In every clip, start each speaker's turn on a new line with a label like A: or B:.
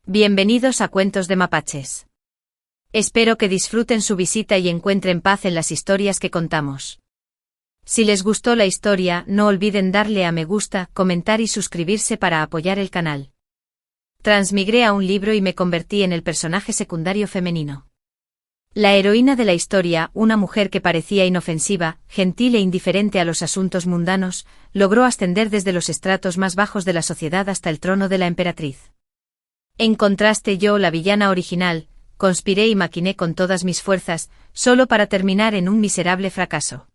A: Bienvenidos a Cuentos de Mapaches. Espero que disfruten su visita y encuentren paz en las historias que contamos. Si les gustó la historia, no olviden darle a me gusta, comentar y suscribirse para apoyar el canal. Transmigré a un libro y me convertí en el personaje secundario femenino. La heroína de la historia, una mujer que parecía inofensiva, gentil e indiferente a los asuntos mundanos, logró ascender desde los estratos más bajos de la sociedad hasta el trono de la emperatriz. En contraste yo, la villana original, conspiré y maquiné con todas mis fuerzas, solo para terminar en un miserable fracaso.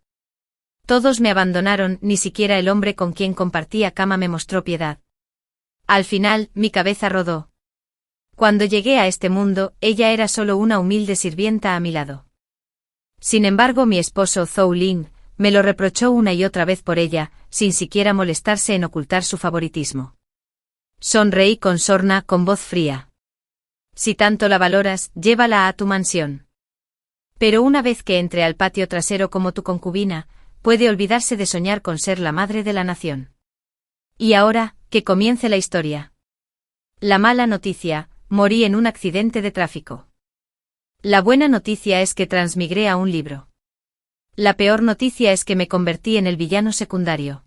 A: Todos me abandonaron, ni siquiera el hombre con quien compartía cama me mostró piedad. Al final, mi cabeza rodó. Cuando llegué a este mundo, ella era solo una humilde sirvienta a mi lado. Sin embargo, mi esposo Zhou Ling me lo reprochó una y otra vez por ella, sin siquiera molestarse en ocultar su favoritismo. Sonreí con sorna, con voz fría. Si tanto la valoras, llévala a tu mansión. Pero una vez que entre al patio trasero como tu concubina, puede olvidarse de soñar con ser la madre de la nación. Y ahora, que comience la historia. La mala noticia: morí en un accidente de tráfico. La buena noticia es que transmigré a un libro. La peor noticia es que me convertí en el villano secundario.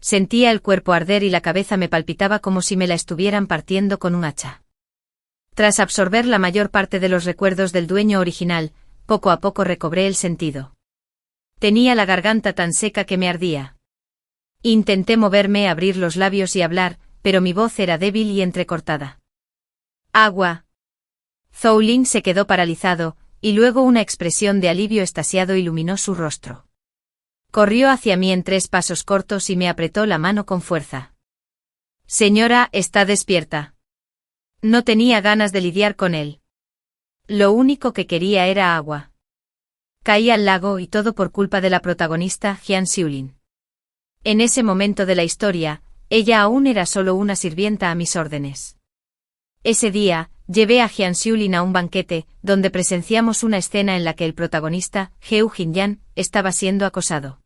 A: Sentía el cuerpo arder y la cabeza me palpitaba como si me la estuvieran partiendo con un hacha. Tras absorber la mayor parte de los recuerdos del dueño original, poco a poco recobré el sentido. Tenía la garganta tan seca que me ardía. Intenté moverme, abrir los labios y hablar, pero mi voz era débil y entrecortada. Agua. Zhou Ling se quedó paralizado, y luego una expresión de alivio extasiado iluminó su rostro. Corrió hacia mí en 3 pasos cortos y me apretó la mano con fuerza. Señora, está despierta. No tenía ganas de lidiar con él. Lo único que quería era agua. Caí al lago y todo por culpa de la protagonista, Jian Xiulin. En ese momento de la historia, ella aún era solo una sirvienta a mis órdenes. Ese día, llevé a Jian Xiulin a un banquete, donde presenciamos una escena en la que el protagonista, Heu Jinyan, estaba siendo acosado.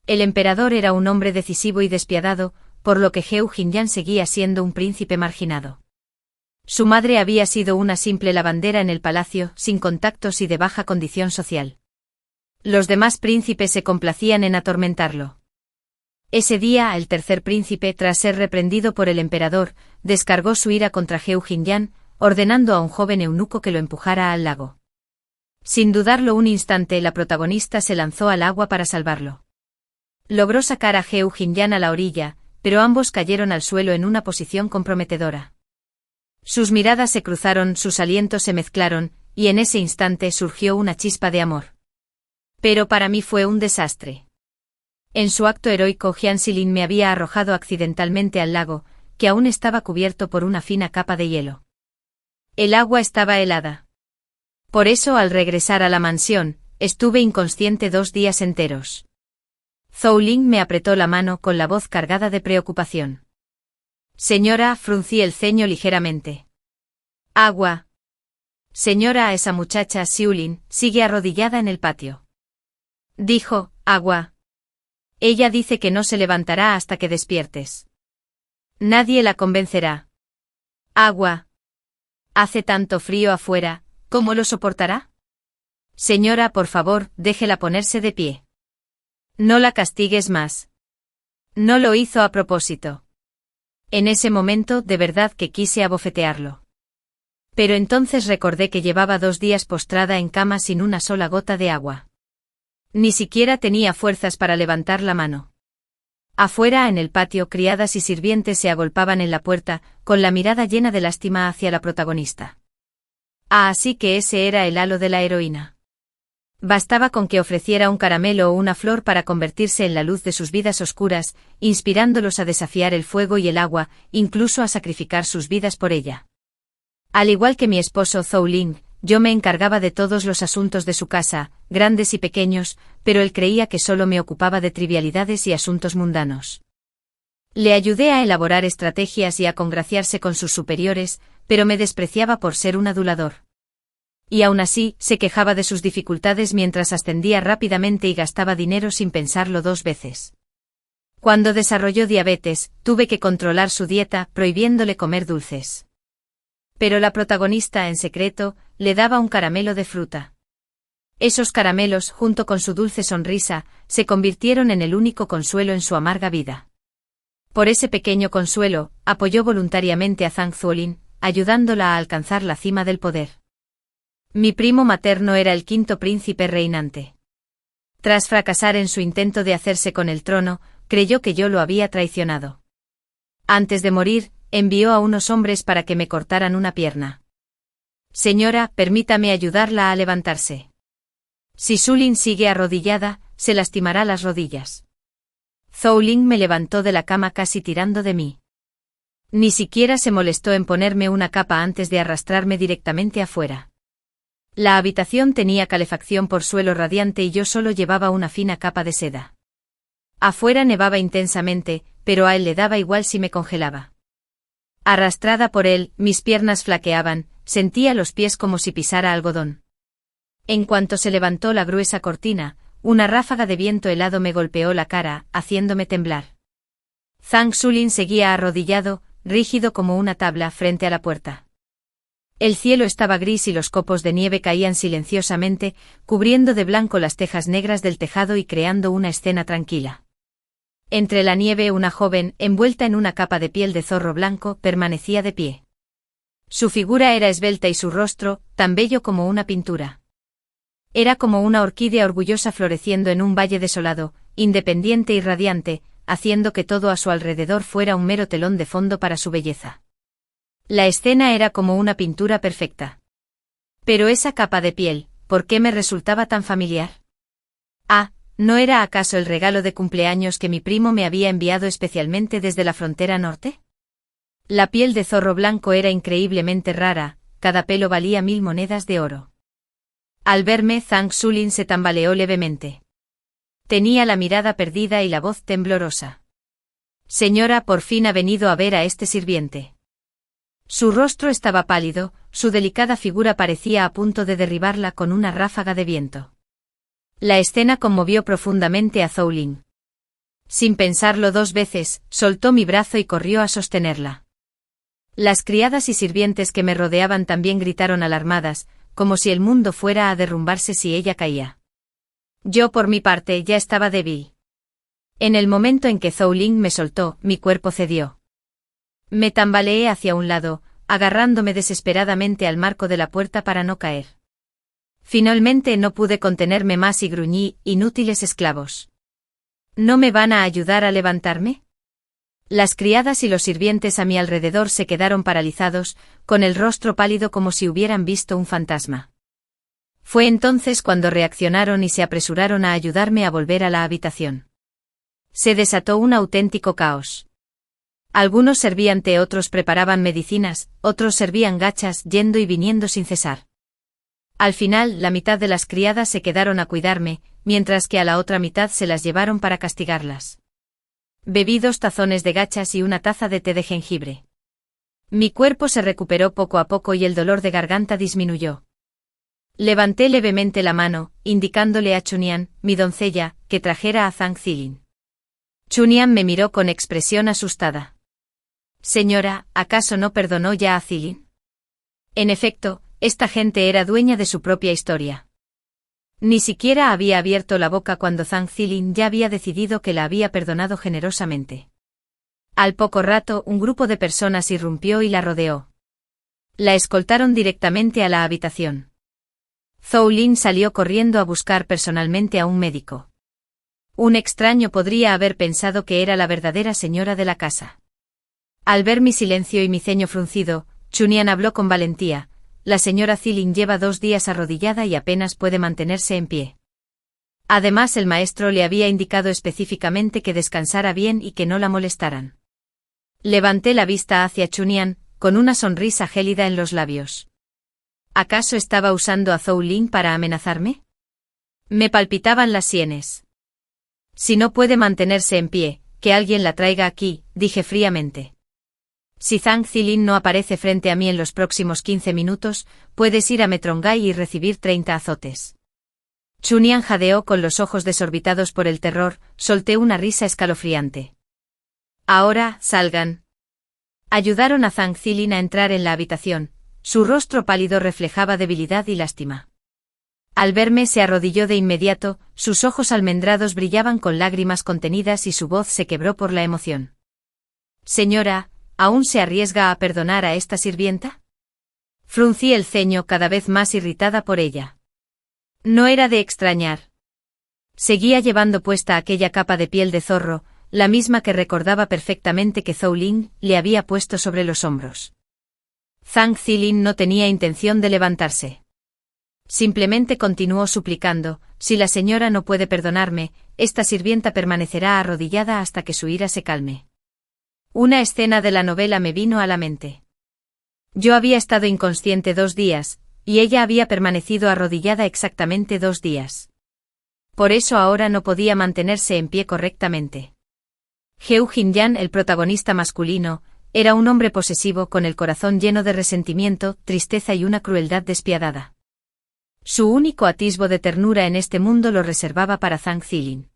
A: El emperador era un hombre decisivo y despiadado, por lo que Heu Jinyan seguía siendo un príncipe marginado. Su madre había sido una simple lavandera en el palacio, sin contactos y de baja condición social. Los demás príncipes se complacían en atormentarlo. Ese día, el tercer príncipe, tras ser reprendido por el emperador, descargó su ira contra Heu Jinyan, ordenando a un joven eunuco que lo empujara al lago. Sin dudarlo un instante, la protagonista se lanzó al agua para salvarlo. Logró sacar a Heu Jinyan a la orilla, pero ambos cayeron al suelo en una posición comprometedora. Sus miradas se cruzaron, sus alientos se mezclaron, y en ese instante surgió una chispa de amor. Pero para mí fue un desastre. En su acto heroico, Jian Xiulin me había arrojado accidentalmente al lago, que aún estaba cubierto por una fina capa de hielo. El agua estaba helada. Por eso, al regresar a la mansión, estuve inconsciente 2 días enteros. Zhou Ling me apretó la mano con la voz cargada de preocupación. Señora, fruncí el ceño ligeramente. Agua. Señora, esa muchacha, Xiulin, sigue arrodillada en el patio. Dijo, agua. Ella dice que no se levantará hasta que despiertes. Nadie la convencerá. Agua. Hace tanto frío afuera, ¿cómo lo soportará? Señora, por favor, déjela ponerse de pie. No la castigues más. No lo hizo a propósito. En ese momento, de verdad que quise abofetearlo. Pero entonces recordé que llevaba 2 días postrada en cama sin una sola gota de agua. Ni siquiera tenía fuerzas para levantar la mano. Afuera, en el patio, criadas y sirvientes se agolpaban en la puerta, con la mirada llena de lástima hacia la protagonista. Así que ese era el halo de la heroína. Bastaba con que ofreciera un caramelo o una flor para convertirse en la luz de sus vidas oscuras, inspirándolos a desafiar el fuego y el agua, incluso a sacrificar sus vidas por ella. Al igual que mi esposo Zhou Ling, yo me encargaba de todos los asuntos de su casa, grandes y pequeños, pero él creía que solo me ocupaba de trivialidades y asuntos mundanos. Le ayudé a elaborar estrategias y a congraciarse con sus superiores, pero me despreciaba por ser un adulador. Y aún así, se quejaba de sus dificultades mientras ascendía rápidamente y gastaba dinero sin pensarlo 2 veces. Cuando desarrolló diabetes, tuve que controlar su dieta, prohibiéndole comer dulces. Pero la protagonista, en secreto, le daba un caramelo de fruta. Esos caramelos, junto con su dulce sonrisa, se convirtieron en el único consuelo en su amarga vida. Por ese pequeño consuelo, apoyó voluntariamente a Zhang Zuolin, ayudándola a alcanzar la cima del poder. Mi primo materno era el quinto príncipe reinante. Tras fracasar en su intento de hacerse con el trono, creyó que yo lo había traicionado. Antes de morir, envió a unos hombres para que me cortaran una pierna. Señora, permítame ayudarla a levantarse. Si Zulin sigue arrodillada, se lastimará las rodillas. Zhou me levantó de la cama casi tirando de mí. Ni siquiera se molestó en ponerme una capa antes de arrastrarme directamente afuera. La habitación tenía calefacción por suelo radiante y yo solo llevaba una fina capa de seda. Afuera nevaba intensamente, pero a él le daba igual si me congelaba. Arrastrada por él, mis piernas flaqueaban, sentía los pies como si pisara algodón. En cuanto se levantó la gruesa cortina, una ráfaga de viento helado me golpeó la cara, haciéndome temblar. Zhang Zuolin seguía arrodillado, rígido como una tabla, frente a la puerta. El cielo estaba gris y los copos de nieve caían silenciosamente, cubriendo de blanco las tejas negras del tejado y creando una escena tranquila. Entre la nieve una joven, envuelta en una capa de piel de zorro blanco, permanecía de pie. Su figura era esbelta y su rostro, tan bello como una pintura. Era como una orquídea orgullosa floreciendo en un valle desolado, independiente y radiante, haciendo que todo a su alrededor fuera un mero telón de fondo para su belleza. La escena era como una pintura perfecta. Pero esa capa de piel, ¿por qué me resultaba tan familiar? Ah, ¿no era acaso el regalo de cumpleaños que mi primo me había enviado especialmente desde la frontera norte? La piel de zorro blanco era increíblemente rara, cada pelo valía 1000 monedas de oro. Al verme, Zhang Zuolin se tambaleó levemente. Tenía la mirada perdida y la voz temblorosa. Señora, por fin ha venido a ver a este sirviente. Su rostro estaba pálido, su delicada figura parecía a punto de derribarla con una ráfaga de viento. La escena conmovió profundamente a Zhou. Sin pensarlo 2 veces, soltó mi brazo y corrió a sostenerla. Las criadas y sirvientes que me rodeaban también gritaron alarmadas, como si el mundo fuera a derrumbarse si ella caía. Yo por mi parte ya estaba débil. En el momento en que Zhou me soltó, mi cuerpo cedió. Me tambaleé hacia un lado, agarrándome desesperadamente al marco de la puerta para no caer. Finalmente no pude contenerme más y gruñí, inútiles esclavos. ¿No me van a ayudar a levantarme? Las criadas y los sirvientes a mi alrededor se quedaron paralizados, con el rostro pálido como si hubieran visto un fantasma. Fue entonces cuando reaccionaron y se apresuraron a ayudarme a volver a la habitación. Se desató un auténtico caos. Algunos servían té, otros preparaban medicinas, otros servían gachas, yendo y viniendo sin cesar. Al final, la mitad de las criadas se quedaron a cuidarme, mientras que a la otra mitad se las llevaron para castigarlas. Bebí 2 tazones de gachas y una taza de té de jengibre. Mi cuerpo se recuperó poco a poco y el dolor de garganta disminuyó. Levanté levemente la mano, indicándole a Chunian, mi doncella, que trajera a Zhang Zuolin. Chunian me miró con expresión asustada. Señora, ¿acaso no perdonó ya a Zuolin? En efecto, esta gente era dueña de su propia historia. Ni siquiera había abierto la boca cuando Zhang Zuolin ya había decidido que la había perdonado generosamente. Al poco rato, un grupo de personas irrumpió y la rodeó. La escoltaron directamente a la habitación. Zhou salió corriendo a buscar personalmente a un médico. Un extraño podría haber pensado que era la verdadera señora de la casa. Al ver mi silencio y mi ceño fruncido, Chunian habló con valentía. La señora Zuolin lleva 2 días arrodillada y apenas puede mantenerse en pie. Además, el maestro le había indicado específicamente que descansara bien y que no la molestaran. Levanté la vista hacia Chunian, con una sonrisa gélida en los labios. ¿Acaso estaba usando a Zhou para amenazarme? Me palpitaban las sienes. Si no puede mantenerse en pie, que alguien la traiga aquí, dije fríamente. Si Zhang Zuolin no aparece frente a mí en los próximos 15 minutos, puedes ir a Metrongai y recibir 30 azotes. Chunian jadeó con los ojos desorbitados por el terror, solté una risa escalofriante. Ahora, salgan. Ayudaron a Zhang Zuolin a entrar en la habitación, Su rostro pálido reflejaba debilidad y lástima. Al verme se arrodilló de inmediato, sus ojos almendrados brillaban con lágrimas contenidas y su voz se quebró por la emoción. Señora, ¿aún se arriesga a perdonar a esta sirvienta? Fruncí el ceño cada vez más irritada por ella. No era de extrañar. Seguía llevando puesta aquella capa de piel de zorro, la misma que recordaba perfectamente que Zhou Ling le había puesto sobre los hombros. Zhang Zilin no tenía intención de levantarse. Simplemente continuó suplicando, si la señora no puede perdonarme, esta sirvienta permanecerá arrodillada hasta que su ira se calme. Una escena de la novela me vino a la mente. Yo había estado inconsciente 2 días, y ella había permanecido arrodillada exactamente 2 días. Por eso ahora no podía mantenerse en pie correctamente. Heu Jinyan, el protagonista masculino, era un hombre posesivo con el corazón lleno de resentimiento, tristeza y una crueldad despiadada. Su único atisbo de ternura en este mundo lo reservaba para Zhang Zilin.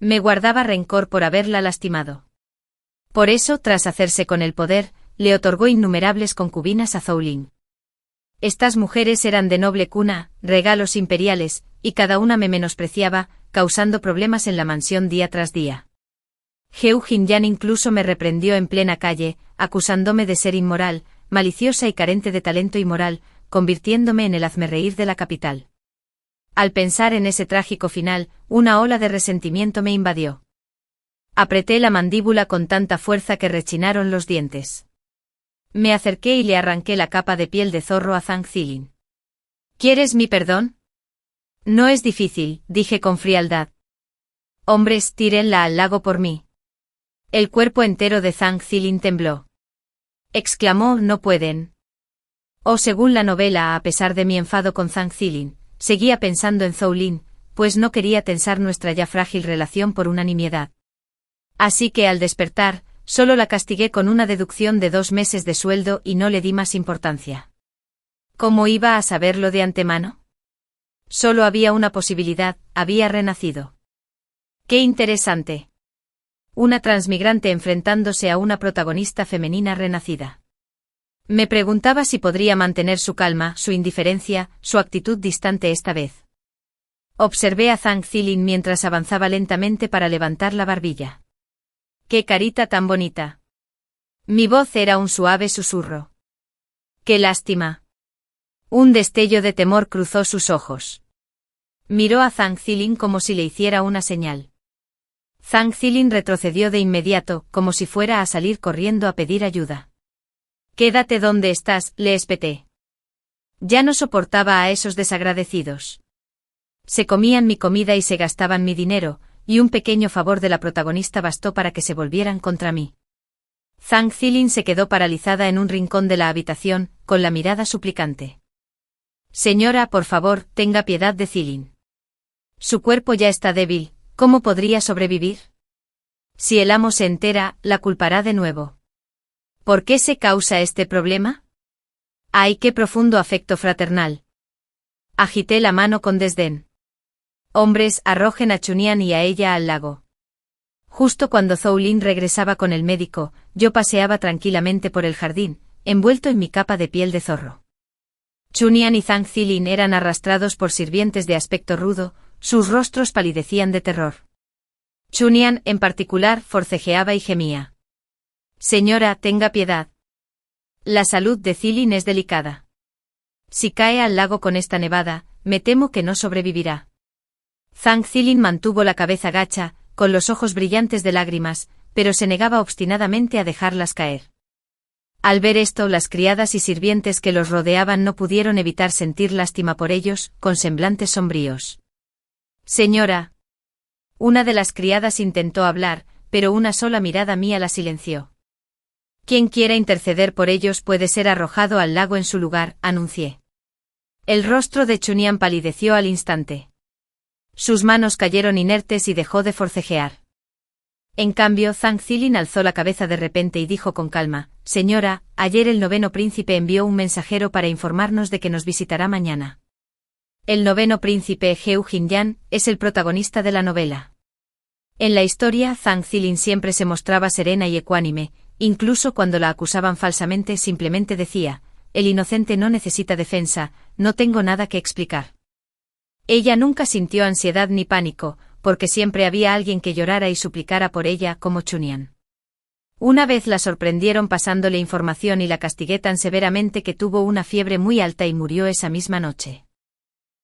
A: Me guardaba rencor por haberla lastimado. Por eso, tras hacerse con el poder, le otorgó innumerables concubinas a Zhou Ling. Estas mujeres eran de noble cuna, regalos imperiales, y cada una me menospreciaba, causando problemas en la mansión día tras día. Heu Jinyan incluso me reprendió en plena calle, acusándome de ser inmoral, maliciosa y carente de talento y moral, convirtiéndome en el hazmerreír de la capital. Al pensar en ese trágico final, una ola de resentimiento me invadió. Apreté la mandíbula con tanta fuerza que rechinaron los dientes. Me acerqué y le arranqué la capa de piel de zorro a Zhang Zilin. ¿Quieres mi perdón? No es difícil, dije con frialdad. Hombres, tírenla al lago por mí. El cuerpo entero de Zhang Zilin tembló. Exclamó, no pueden. Según la novela, a pesar de mi enfado con Zhang Zilin, seguía pensando en Zhou Ling, pues no quería tensar nuestra ya frágil relación por una nimiedad. Así que al despertar, solo la castigué con una deducción de 2 meses de sueldo y no le di más importancia. ¿Cómo iba a saberlo de antemano? Solo había una posibilidad, había renacido. ¡Qué interesante! Una transmigrante enfrentándose a una protagonista femenina renacida. Me preguntaba si podría mantener su calma, su indiferencia, su actitud distante esta vez. Observé a Zhang Zilin mientras avanzaba lentamente para levantar la barbilla. ¡Qué carita tan bonita! Mi voz era un suave susurro. ¡Qué lástima! Un destello de temor cruzó sus ojos. Miró a Zhang Zilin como si le hiciera una señal. Zhang Zilin retrocedió de inmediato, como si fuera a salir corriendo a pedir ayuda. «Quédate donde estás», le espeté. Ya no soportaba a esos desagradecidos. Se comían mi comida y se gastaban mi dinero, y un pequeño favor de la protagonista bastó para que se volvieran contra mí. Zhang Zilin se quedó paralizada en un rincón de la habitación, con la mirada suplicante. «Señora, por favor, tenga piedad de Zilin. Su cuerpo ya está débil, ¿cómo podría sobrevivir? Si el amo se entera, la culpará de nuevo. ¿Por qué se causa este problema? ¡Ay, qué profundo afecto fraternal!». Agité la mano con desdén. «Hombres, arrojen a Chunian y a ella al lago». Justo cuando Zhou Ling regresaba con el médico, yo paseaba tranquilamente por el jardín, envuelto en mi capa de piel de zorro. Chunian y Zhang Zilin eran arrastrados por sirvientes de aspecto rudo, sus rostros palidecían de terror. Chunian, en particular, forcejeaba y gemía. «Señora, tenga piedad. La salud de Zilin es delicada. Si cae al lago con esta nevada, me temo que no sobrevivirá». Zhang Zilin mantuvo la cabeza gacha, con los ojos brillantes de lágrimas, pero se negaba obstinadamente a dejarlas caer. Al ver esto, las criadas y sirvientes que los rodeaban no pudieron evitar sentir lástima por ellos, con semblantes sombríos. «Señora». Una de las criadas intentó hablar, pero una sola mirada mía la silenció. «Quien quiera interceder por ellos puede ser arrojado al lago en su lugar», anuncié. El rostro de Chunian palideció al instante. Sus manos cayeron inertes y dejó de forcejear. En cambio, Zhang Zilin alzó la cabeza de repente y dijo con calma: «Señora, ayer el 9º príncipe envió un mensajero para informarnos de que nos visitará mañana». El 9º príncipe, Heu Jinyan, es el protagonista de la novela. En la historia, Zhang Zilin siempre se mostraba serena y ecuánime, incluso cuando la acusaban falsamente simplemente decía: el inocente no necesita defensa, no tengo nada que explicar. Ella nunca sintió ansiedad ni pánico, porque siempre había alguien que llorara y suplicara por ella como Chunyan. Una vez la sorprendieron pasándole información y la castigué tan severamente que tuvo una fiebre muy alta y murió esa misma noche.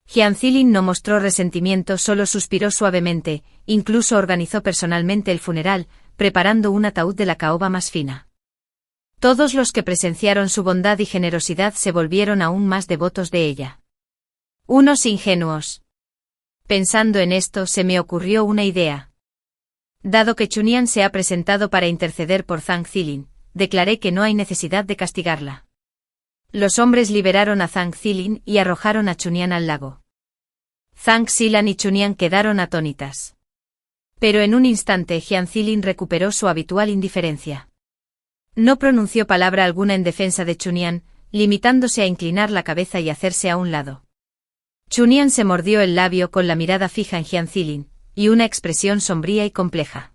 A: Jian Zilin no mostró resentimiento, solo suspiró suavemente, incluso organizó personalmente el funeral, preparando un ataúd de la caoba más fina. Todos los que presenciaron su bondad y generosidad se volvieron aún más devotos de ella. Unos ingenuos. Pensando en esto se me ocurrió una idea. Dado que Chunyan se ha presentado para interceder por Zhang Zilin, declaré que no hay necesidad de castigarla. Los hombres liberaron a Zhang Zilin y arrojaron a Chunyan al lago. Zhang Zilan y Chunyan quedaron atónitas. Pero en un instante Jian Zilin recuperó su habitual indiferencia. No pronunció palabra alguna en defensa de Chunyan, limitándose a inclinar la cabeza y hacerse a un lado. Chunyan se mordió el labio con la mirada fija en Jian Zilin, y una expresión sombría y compleja.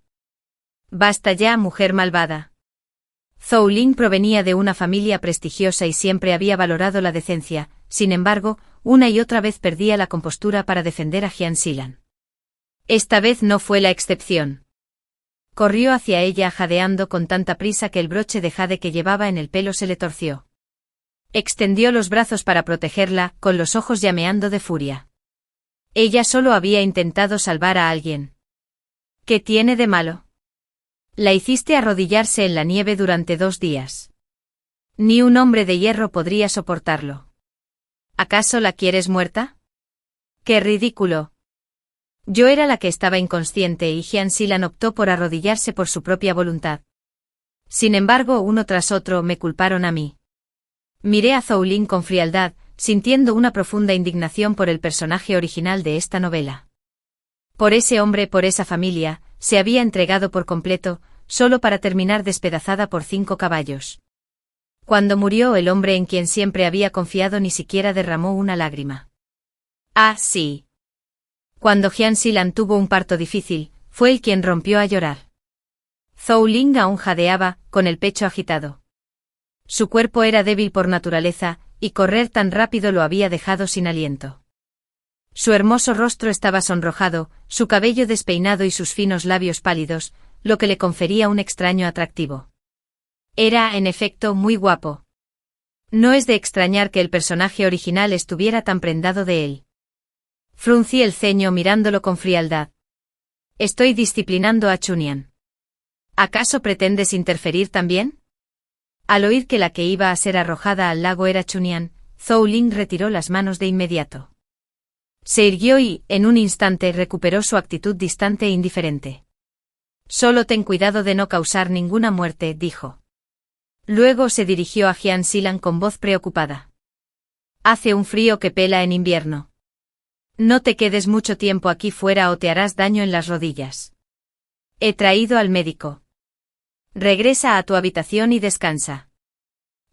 A: «Basta ya, mujer malvada». Zhou Ling provenía de una familia prestigiosa y siempre había valorado la decencia, sin embargo, una y otra vez perdía la compostura para defender a Jian Zilan. Esta vez no fue la excepción. Corrió hacia ella jadeando con tanta prisa que el broche de jade que llevaba en el pelo se le torció. Extendió los brazos para protegerla, con los ojos llameando de furia. Ella solo había intentado salvar a alguien. ¿Qué tiene de malo? La hiciste arrodillarse en la nieve durante 2 días. Ni un hombre de hierro podría soportarlo. ¿Acaso la quieres muerta? ¡Qué ridículo! Yo era la que estaba inconsciente y Jian Zilan optó por arrodillarse por su propia voluntad. Sin embargo, uno tras otro me culparon a mí. Miré a Zhou Ling con frialdad, sintiendo una profunda indignación por el personaje original de esta novela. Por ese hombre, por esa familia, se había entregado por completo, solo para terminar despedazada por 5 caballos. Cuando murió el hombre en quien siempre había confiado ni siquiera derramó una lágrima. Ah, sí. Cuando Jian Zilan tuvo un parto difícil, fue él quien rompió a llorar. Zhou Ling aún jadeaba, con el pecho agitado. Su cuerpo era débil por naturaleza, y correr tan rápido lo había dejado sin aliento. Su hermoso rostro estaba sonrojado, su cabello despeinado y sus finos labios pálidos, lo que le confería un extraño atractivo. Era, en efecto, muy guapo. No es de extrañar que el personaje original estuviera tan prendado de él. Fruncí el ceño mirándolo con frialdad. Estoy disciplinando a Chunyan. ¿Acaso pretendes interferir también? Al oír que la que iba a ser arrojada al lago era Chunyan, Zhou Ling retiró las manos de inmediato. Se irguió y, en un instante, recuperó su actitud distante e indiferente. Solo ten cuidado de no causar ninguna muerte, dijo. Luego se dirigió a Jian Zilan con voz preocupada. Hace un frío que pela en invierno. No te quedes mucho tiempo aquí fuera o te harás daño en las rodillas. He traído al médico. Regresa a tu habitación y descansa.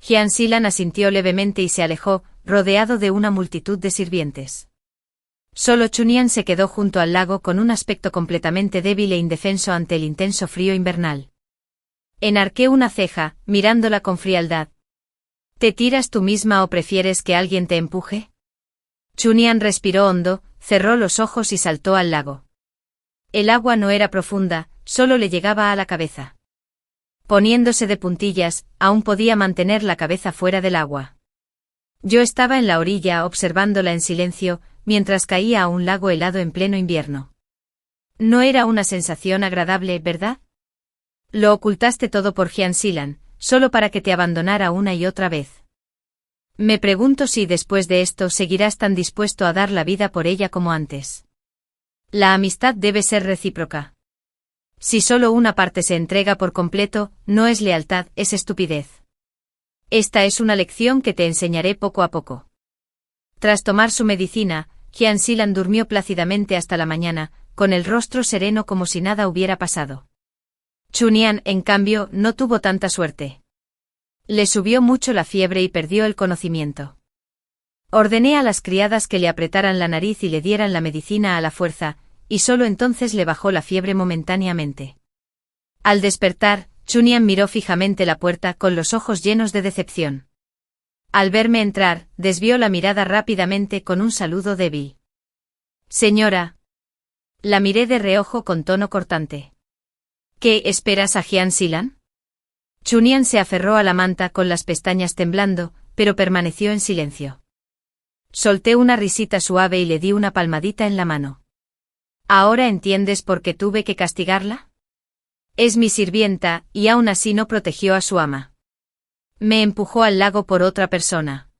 A: Jian Zilan asintió levemente y se alejó, rodeado de una multitud de sirvientes. Solo Chunyan se quedó junto al lago con un aspecto completamente débil e indefenso ante el intenso frío invernal. Enarqué una ceja, mirándola con frialdad. ¿Te tiras tú misma o prefieres que alguien te empuje? Chunyan respiró hondo, cerró los ojos y saltó al lago. El agua no era profunda, solo le llegaba a la cabeza. Poniéndose de puntillas, aún podía mantener la cabeza fuera del agua. Yo estaba en la orilla observándola en silencio, mientras caía a un lago helado en pleno invierno. No era una sensación agradable, ¿verdad? Lo ocultaste todo por Jian Zilan, solo para que te abandonara una y otra vez. Me pregunto si después de esto seguirás tan dispuesto a dar la vida por ella como antes. La amistad debe ser recíproca. Si solo una parte se entrega por completo, no es lealtad, es estupidez. Esta es una lección que te enseñaré poco a poco. Tras tomar su medicina, Jian Zilan durmió plácidamente hasta la mañana, con el rostro sereno como si nada hubiera pasado. Chunyan, en cambio, no tuvo tanta suerte. Le subió mucho la fiebre y perdió el conocimiento. Ordené a las criadas que le apretaran la nariz y le dieran la medicina a la fuerza, y solo entonces le bajó la fiebre momentáneamente. Al despertar, Chunyan miró fijamente la puerta con los ojos llenos de decepción. Al verme entrar, desvió la mirada rápidamente con un saludo débil. Señora. La miré de reojo con tono cortante. ¿Qué esperas a Jian Silan? Chunian se aferró a la manta con las pestañas temblando, pero permaneció en silencio. Solté una risita suave y le di una palmadita en la mano. ¿Ahora entiendes por qué tuve que castigarla? Es mi sirvienta, y aún así no protegió a su ama. Me empujó al lago por otra persona.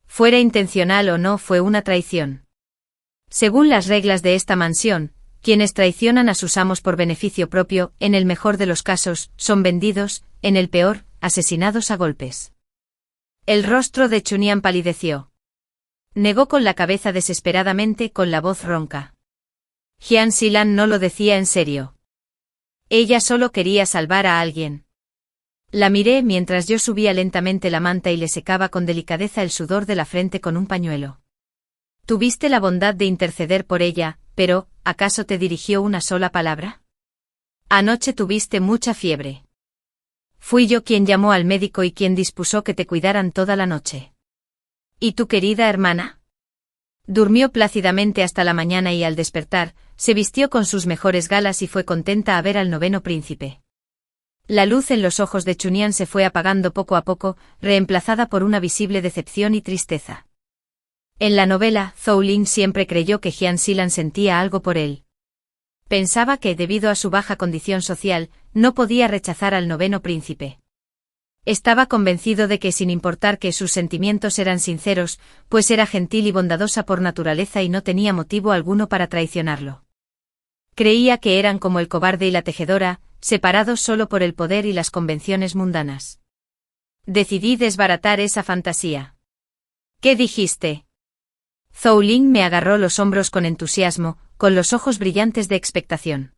A: Fuera intencional o no, fue una traición. Según las reglas de esta mansión, quienes traicionan a sus amos por beneficio propio, en el mejor de los casos, son vendidos, en el peor, asesinados a golpes. El rostro de Chunian palideció. Negó con la cabeza desesperadamente, con la voz ronca. Jian Silan no lo decía en serio. Ella solo quería salvar a alguien. La miré mientras yo subía lentamente la manta y le secaba con delicadeza el sudor de la frente con un pañuelo. Tuviste la bondad de interceder por ella, pero, ¿acaso te dirigió una sola palabra? Anoche tuviste mucha fiebre. Fui yo quien llamó al médico y quien dispuso que te cuidaran toda la noche. ¿Y tu querida hermana? Durmió plácidamente hasta la mañana y al despertar, se vistió con sus mejores galas y fue contenta a ver al noveno príncipe. La luz en los ojos de Chunian se fue apagando poco a poco, reemplazada por una visible decepción y tristeza. En la novela, Zhou Ling siempre creyó que Jian Silan sentía algo por él. Pensaba que, debido a su baja condición social, no podía rechazar al noveno príncipe. Estaba convencido de que sin importar que sus sentimientos eran sinceros, pues era gentil y bondadosa por naturaleza y no tenía motivo alguno para traicionarlo. Creía que eran como el cobarde y la tejedora, separados solo por el poder y las convenciones mundanas. Decidí desbaratar esa fantasía. ¿Qué dijiste? Zhou Ling me agarró los hombros con entusiasmo, con los ojos brillantes de expectación.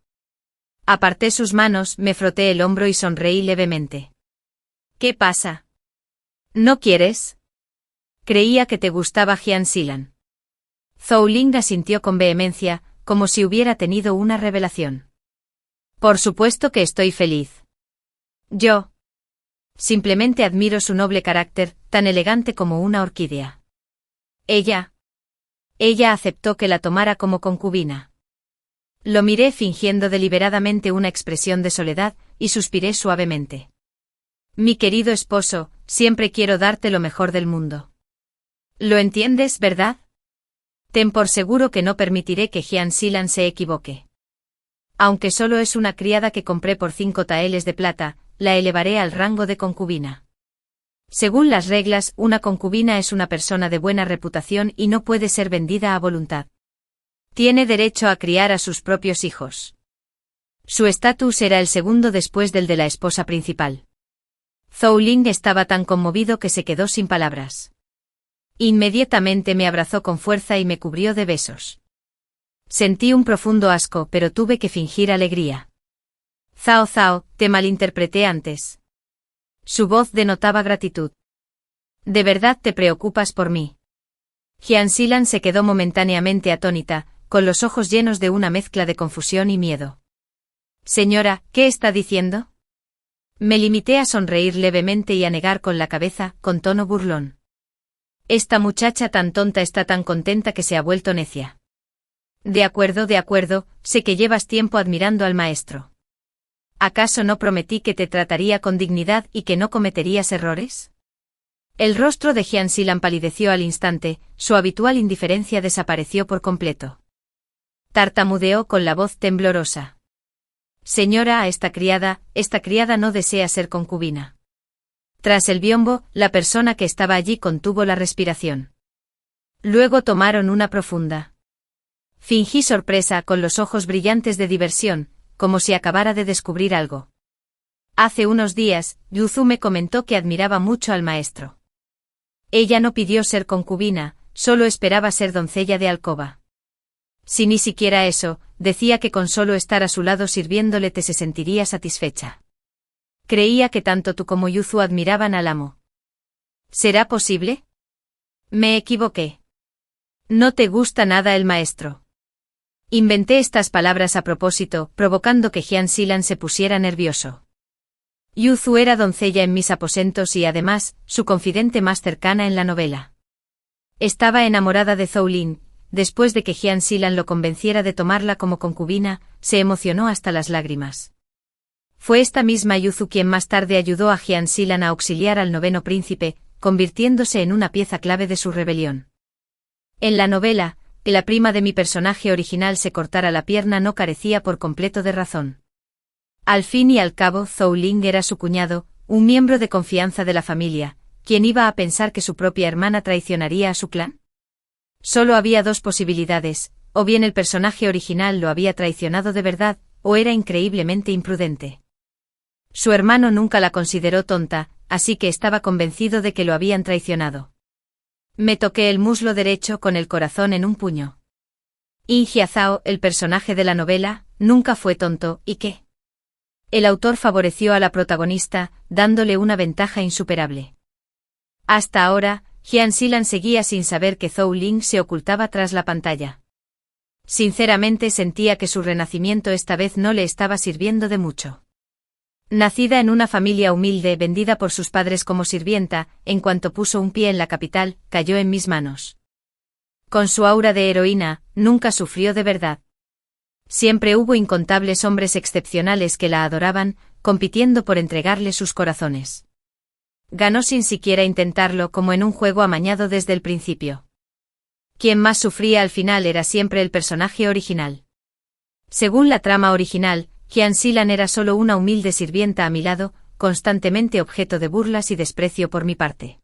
A: Aparté sus manos, me froté el hombro y sonreí levemente. ¿Qué pasa? ¿No quieres? Creía que te gustaba Jian Silan. Zhou Ling asintió con vehemencia, como si hubiera tenido una revelación. Por supuesto que estoy feliz. Yo. Simplemente admiro su noble carácter, tan elegante como una orquídea. Ella aceptó que la tomara como concubina. Lo miré fingiendo deliberadamente una expresión de soledad, y suspiré suavemente. Mi querido esposo, siempre quiero darte lo mejor del mundo. ¿Lo entiendes, verdad? Ten por seguro que no permitiré que Jian Silan se equivoque. Aunque solo es una criada que compré por 5 taeles de plata, la elevaré al rango de concubina. Según las reglas, una concubina es una persona de buena reputación y no puede ser vendida a voluntad. Tiene derecho a criar a sus propios hijos. Su estatus era el segundo después del de la esposa principal. Zhou Ling estaba tan conmovido que se quedó sin palabras. Inmediatamente me abrazó con fuerza y me cubrió de besos. Sentí un profundo asco, pero tuve que fingir alegría. Zhao Zhao, te malinterpreté antes. Su voz denotaba gratitud. ¿De verdad te preocupas por mí? Jian Silan se quedó momentáneamente atónita, con los ojos llenos de una mezcla de confusión y miedo. Señora, ¿qué está diciendo? Me limité a sonreír levemente y a negar con la cabeza, con tono burlón. Esta muchacha tan tonta está tan contenta que se ha vuelto necia. De acuerdo, sé que llevas tiempo admirando al maestro. ¿Acaso no prometí que te trataría con dignidad y que no cometerías errores? El rostro de Jian Silan palideció al instante, su habitual indiferencia desapareció por completo. Tartamudeó con la voz temblorosa. Señora, esta criada no desea ser concubina. Tras el biombo, la persona que estaba allí contuvo la respiración. Luego tomaron una profunda. Fingí sorpresa con los ojos brillantes de diversión, como si acabara de descubrir algo. Hace unos días, Yuzu me comentó que admiraba mucho al maestro. Ella no pidió ser concubina, solo esperaba ser doncella de alcoba. Si ni siquiera eso, decía que con solo estar a su lado sirviéndole te se sentiría satisfecha. Creía que tanto tú como Yuzu admiraban al amo. ¿Será posible? Me equivoqué. No te gusta nada el maestro. Inventé estas palabras a propósito, provocando que Jian Silan se pusiera nervioso. Yuzu era doncella en mis aposentos y además, su confidente más cercana en la novela. Estaba enamorada de Zhou Lin. Después de que Jian Xilan lo convenciera de tomarla como concubina, se emocionó hasta las lágrimas. Fue esta misma Yuzu quien más tarde ayudó a Jian Xilan a auxiliar al noveno príncipe, convirtiéndose en una pieza clave de su rebelión. En la novela, que la prima de mi personaje original se cortara la pierna no carecía por completo de razón. Al fin y al cabo, Zhou Lin era su cuñado, un miembro de confianza de la familia. ¿Quién iba a pensar que su propia hermana traicionaría a su clan? Solo había dos posibilidades, o bien el personaje original lo había traicionado de verdad, o era increíblemente imprudente. Su hermano nunca la consideró tonta, así que estaba convencido de que lo habían traicionado. Me toqué el muslo derecho con el corazón en un puño. In Jia Zhao, el personaje de la novela, nunca fue tonto, ¿y qué? El autor favoreció a la protagonista, dándole una ventaja insuperable. Hasta ahora, Jian Xilan seguía sin saber que Zhou Lin se ocultaba tras la pantalla. Sinceramente sentía que su renacimiento esta vez no le estaba sirviendo de mucho. Nacida en una familia humilde vendida por sus padres como sirvienta, en cuanto puso un pie en la capital, cayó en mis manos. Con su aura de heroína, nunca sufrió de verdad. Siempre hubo incontables hombres excepcionales que la adoraban, compitiendo por entregarle sus corazones. Ganó sin siquiera intentarlo como en un juego amañado desde el principio. Quien más sufría al final era siempre el personaje original. Según la trama original, Jian Xilan era solo una humilde sirvienta a mi lado, constantemente objeto de burlas y desprecio por mi parte.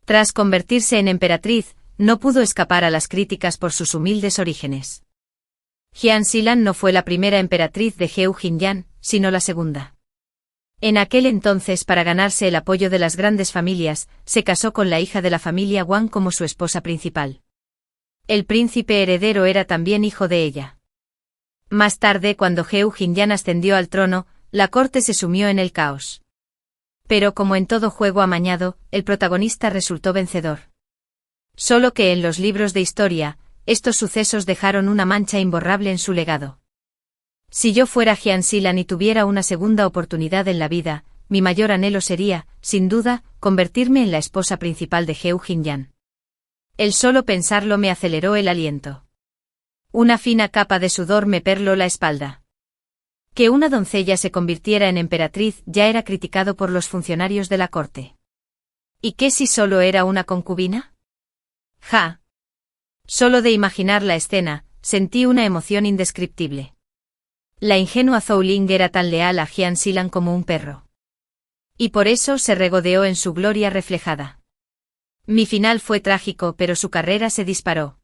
A: Tras convertirse en emperatriz, no pudo escapar a las críticas por sus humildes orígenes. Jian Xilan no fue la primera emperatriz de Heu Jinyan, sino la segunda. En aquel entonces, para ganarse el apoyo de las grandes familias, se casó con la hija de la familia Wang como su esposa principal. El príncipe heredero era también hijo de ella. Más tarde, cuando Heu Jinyan ascendió al trono, la corte se sumió en el caos. Pero como en todo juego amañado, el protagonista resultó vencedor. Solo que en los libros de historia, estos sucesos dejaron una mancha imborrable en su legado. Si yo fuera Jian Xilan y tuviera una segunda oportunidad en la vida, mi mayor anhelo sería, sin duda, convertirme en la esposa principal de Heu Jinyan. El solo pensarlo me aceleró el aliento. Una fina capa de sudor me perló la espalda. Que una doncella se convirtiera en emperatriz ya era criticado por los funcionarios de la corte. ¿Y qué si solo era una concubina? ¡Ja! Solo de imaginar la escena, sentí una emoción indescriptible. La ingenua Zhou Lin era tan leal a Jian Xilan como un perro. Y por eso se regodeó en su gloria reflejada. Mi final fue trágico, pero su carrera se disparó.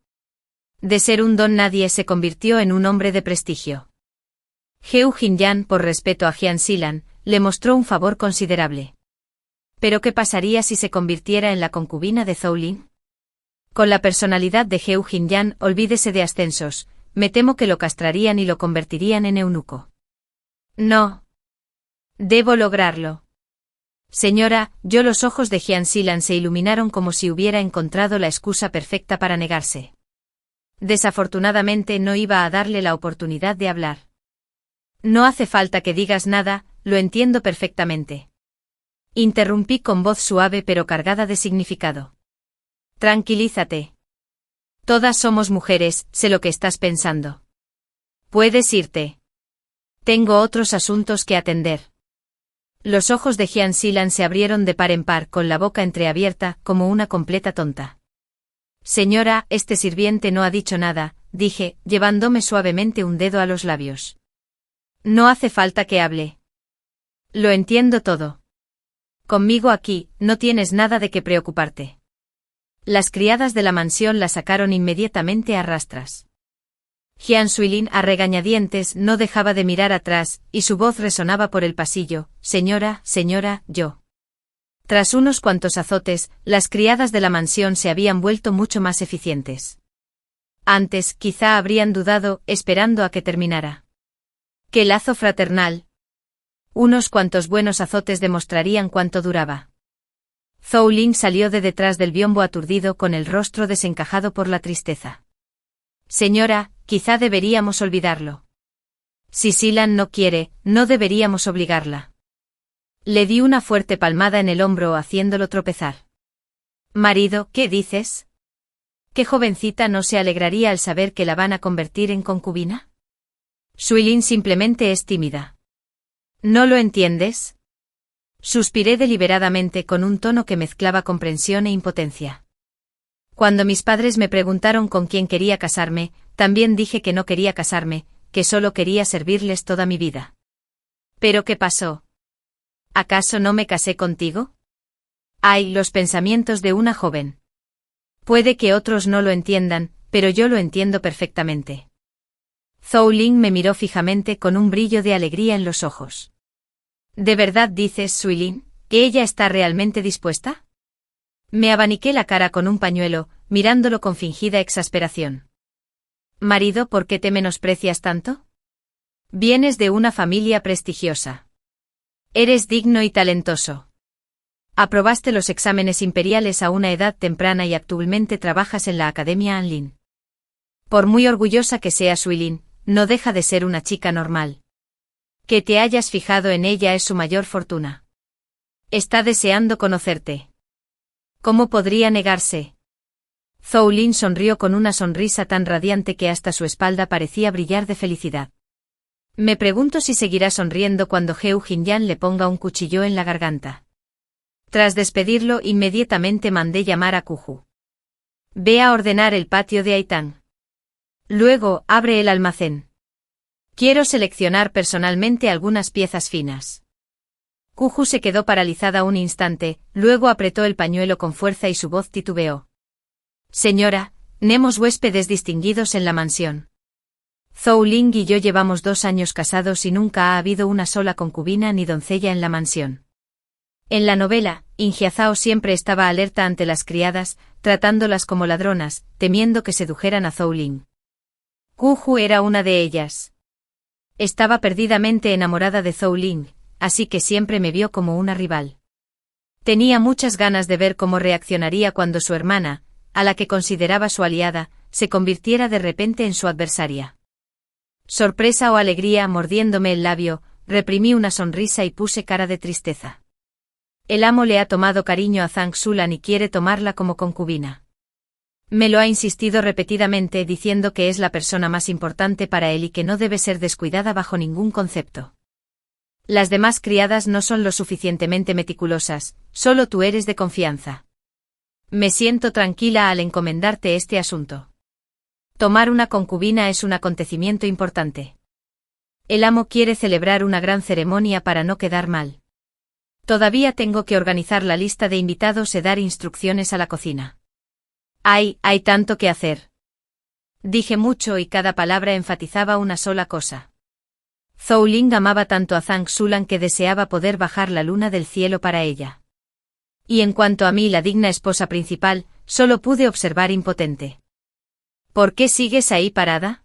A: De ser un don nadie se convirtió en un hombre de prestigio. Heu Jinyan, por respeto a Jian Xilan, le mostró un favor considerable. ¿Pero qué pasaría si se convirtiera en la concubina de Zhou Lin? Con la personalidad de Heu Jinyan, olvídese de ascensos. Me temo que lo castrarían y lo convertirían en eunuco. No. Debo lograrlo. Señora, los ojos de Jian Xilan se iluminaron como si hubiera encontrado la excusa perfecta para negarse. Desafortunadamente no iba a darle la oportunidad de hablar. No hace falta que digas nada, lo entiendo perfectamente. Interrumpí con voz suave pero cargada de significado. Tranquilízate. Todas somos mujeres, sé lo que estás pensando. Puedes irte. Tengo otros asuntos que atender. Los ojos de Jian Xilan se abrieron de par en par con la boca entreabierta, como una completa tonta. Señora, este sirviente no ha dicho nada, dije, llevándome suavemente un dedo a los labios. No hace falta que hable. Lo entiendo todo. Conmigo aquí, no tienes nada de qué preocuparte. Las criadas de la mansión la sacaron inmediatamente a rastras. Jian Suilin, a regañadientes, no dejaba de mirar atrás, y su voz resonaba por el pasillo, señora, yo. Tras unos cuantos azotes, las criadas de la mansión se habían vuelto mucho más eficientes. Antes, quizá habrían dudado, esperando a que terminara. ¡Qué lazo fraternal! Unos cuantos buenos azotes demostrarían cuánto duraba. Zhou Lin salió de detrás del biombo aturdido con el rostro desencajado por la tristeza. Señora, quizá deberíamos olvidarlo. Si Xilan no quiere, no deberíamos obligarla. Le di una fuerte palmada en el hombro haciéndolo tropezar. Marido, ¿qué dices? ¿Qué jovencita no se alegraría al saber que la van a convertir en concubina? Suilin simplemente es tímida. ¿No lo entiendes? Suspiré deliberadamente con un tono que mezclaba comprensión e impotencia. Cuando mis padres me preguntaron con quién quería casarme, también dije que no quería casarme, que solo quería servirles toda mi vida. ¿Pero qué pasó? ¿Acaso no me casé contigo? Ay, los pensamientos de una joven. Puede que otros no lo entiendan, pero yo lo entiendo perfectamente. Zhou Ling me miró fijamente con un brillo de alegría en los ojos. ¿De verdad dices, Suilin, que ella está realmente dispuesta? Me abaniqué la cara con un pañuelo, mirándolo con fingida exasperación. Marido, ¿por qué te menosprecias tanto? Vienes de una familia prestigiosa. Eres digno y talentoso. Aprobaste los exámenes imperiales a una edad temprana y actualmente trabajas en la Academia Anlin. Por muy orgullosa que sea Suilin, no deja de ser una chica normal. Que te hayas fijado en ella es su mayor fortuna. Está deseando conocerte. ¿Cómo podría negarse? Zhou Ling sonrió con una sonrisa tan radiante que hasta su espalda parecía brillar de felicidad. Me pregunto si seguirá sonriendo cuando Heu Jinyan le ponga un cuchillo en la garganta. Tras despedirlo, inmediatamente mandé llamar a Kuju. Ve a ordenar el patio de Aitang. Luego, abre el almacén. Quiero seleccionar personalmente algunas piezas finas. Kuju se quedó paralizada un instante, luego apretó el pañuelo con fuerza y su voz titubeó. Señora, tenemos huéspedes distinguidos en la mansión. Zhou Ling y yo llevamos 2 años casados y nunca ha habido una sola concubina ni doncella en la mansión. En la novela, Ingiazao siempre estaba alerta ante las criadas, tratándolas como ladronas, temiendo que sedujeran a Zhou Ling. Kuju era una de ellas. Estaba perdidamente enamorada de Zhou Ling, así que siempre me vio como una rival. Tenía muchas ganas de ver cómo reaccionaría cuando su hermana, a la que consideraba su aliada, se convirtiera de repente en su adversaria. Sorpresa o alegría mordiéndome el labio, reprimí una sonrisa y puse cara de tristeza. El amo le ha tomado cariño a Zhang Xulan y quiere tomarla como concubina. Me lo ha insistido repetidamente diciendo que es la persona más importante para él y que no debe ser descuidada bajo ningún concepto. Las demás criadas no son lo suficientemente meticulosas, solo tú eres de confianza. Me siento tranquila al encomendarte este asunto. Tomar una concubina es un acontecimiento importante. El amo quiere celebrar una gran ceremonia para no quedar mal. Todavía tengo que organizar la lista de invitados y dar instrucciones a la cocina. Hay tanto que hacer. Dije mucho y cada palabra enfatizaba una sola cosa. Zhou Ling amaba tanto a Zhang Xulan que deseaba poder bajar la luna del cielo para ella. Y en cuanto a mí, la digna esposa principal, solo pude observar impotente. ¿Por qué sigues ahí parada?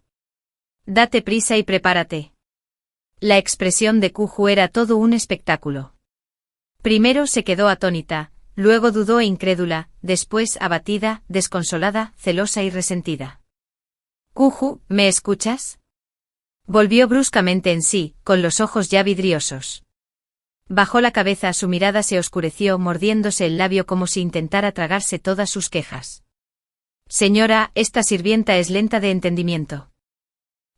A: Date prisa y prepárate. La expresión de Kuju era todo un espectáculo. Primero se quedó atónita, luego dudó e incrédula, después abatida, desconsolada, celosa y resentida. Kuju, ¿me escuchas? Volvió bruscamente en sí, con los ojos ya vidriosos. Bajó la cabeza, su mirada se oscureció, mordiéndose el labio como si intentara tragarse todas sus quejas. Señora, esta sirvienta es lenta de entendimiento.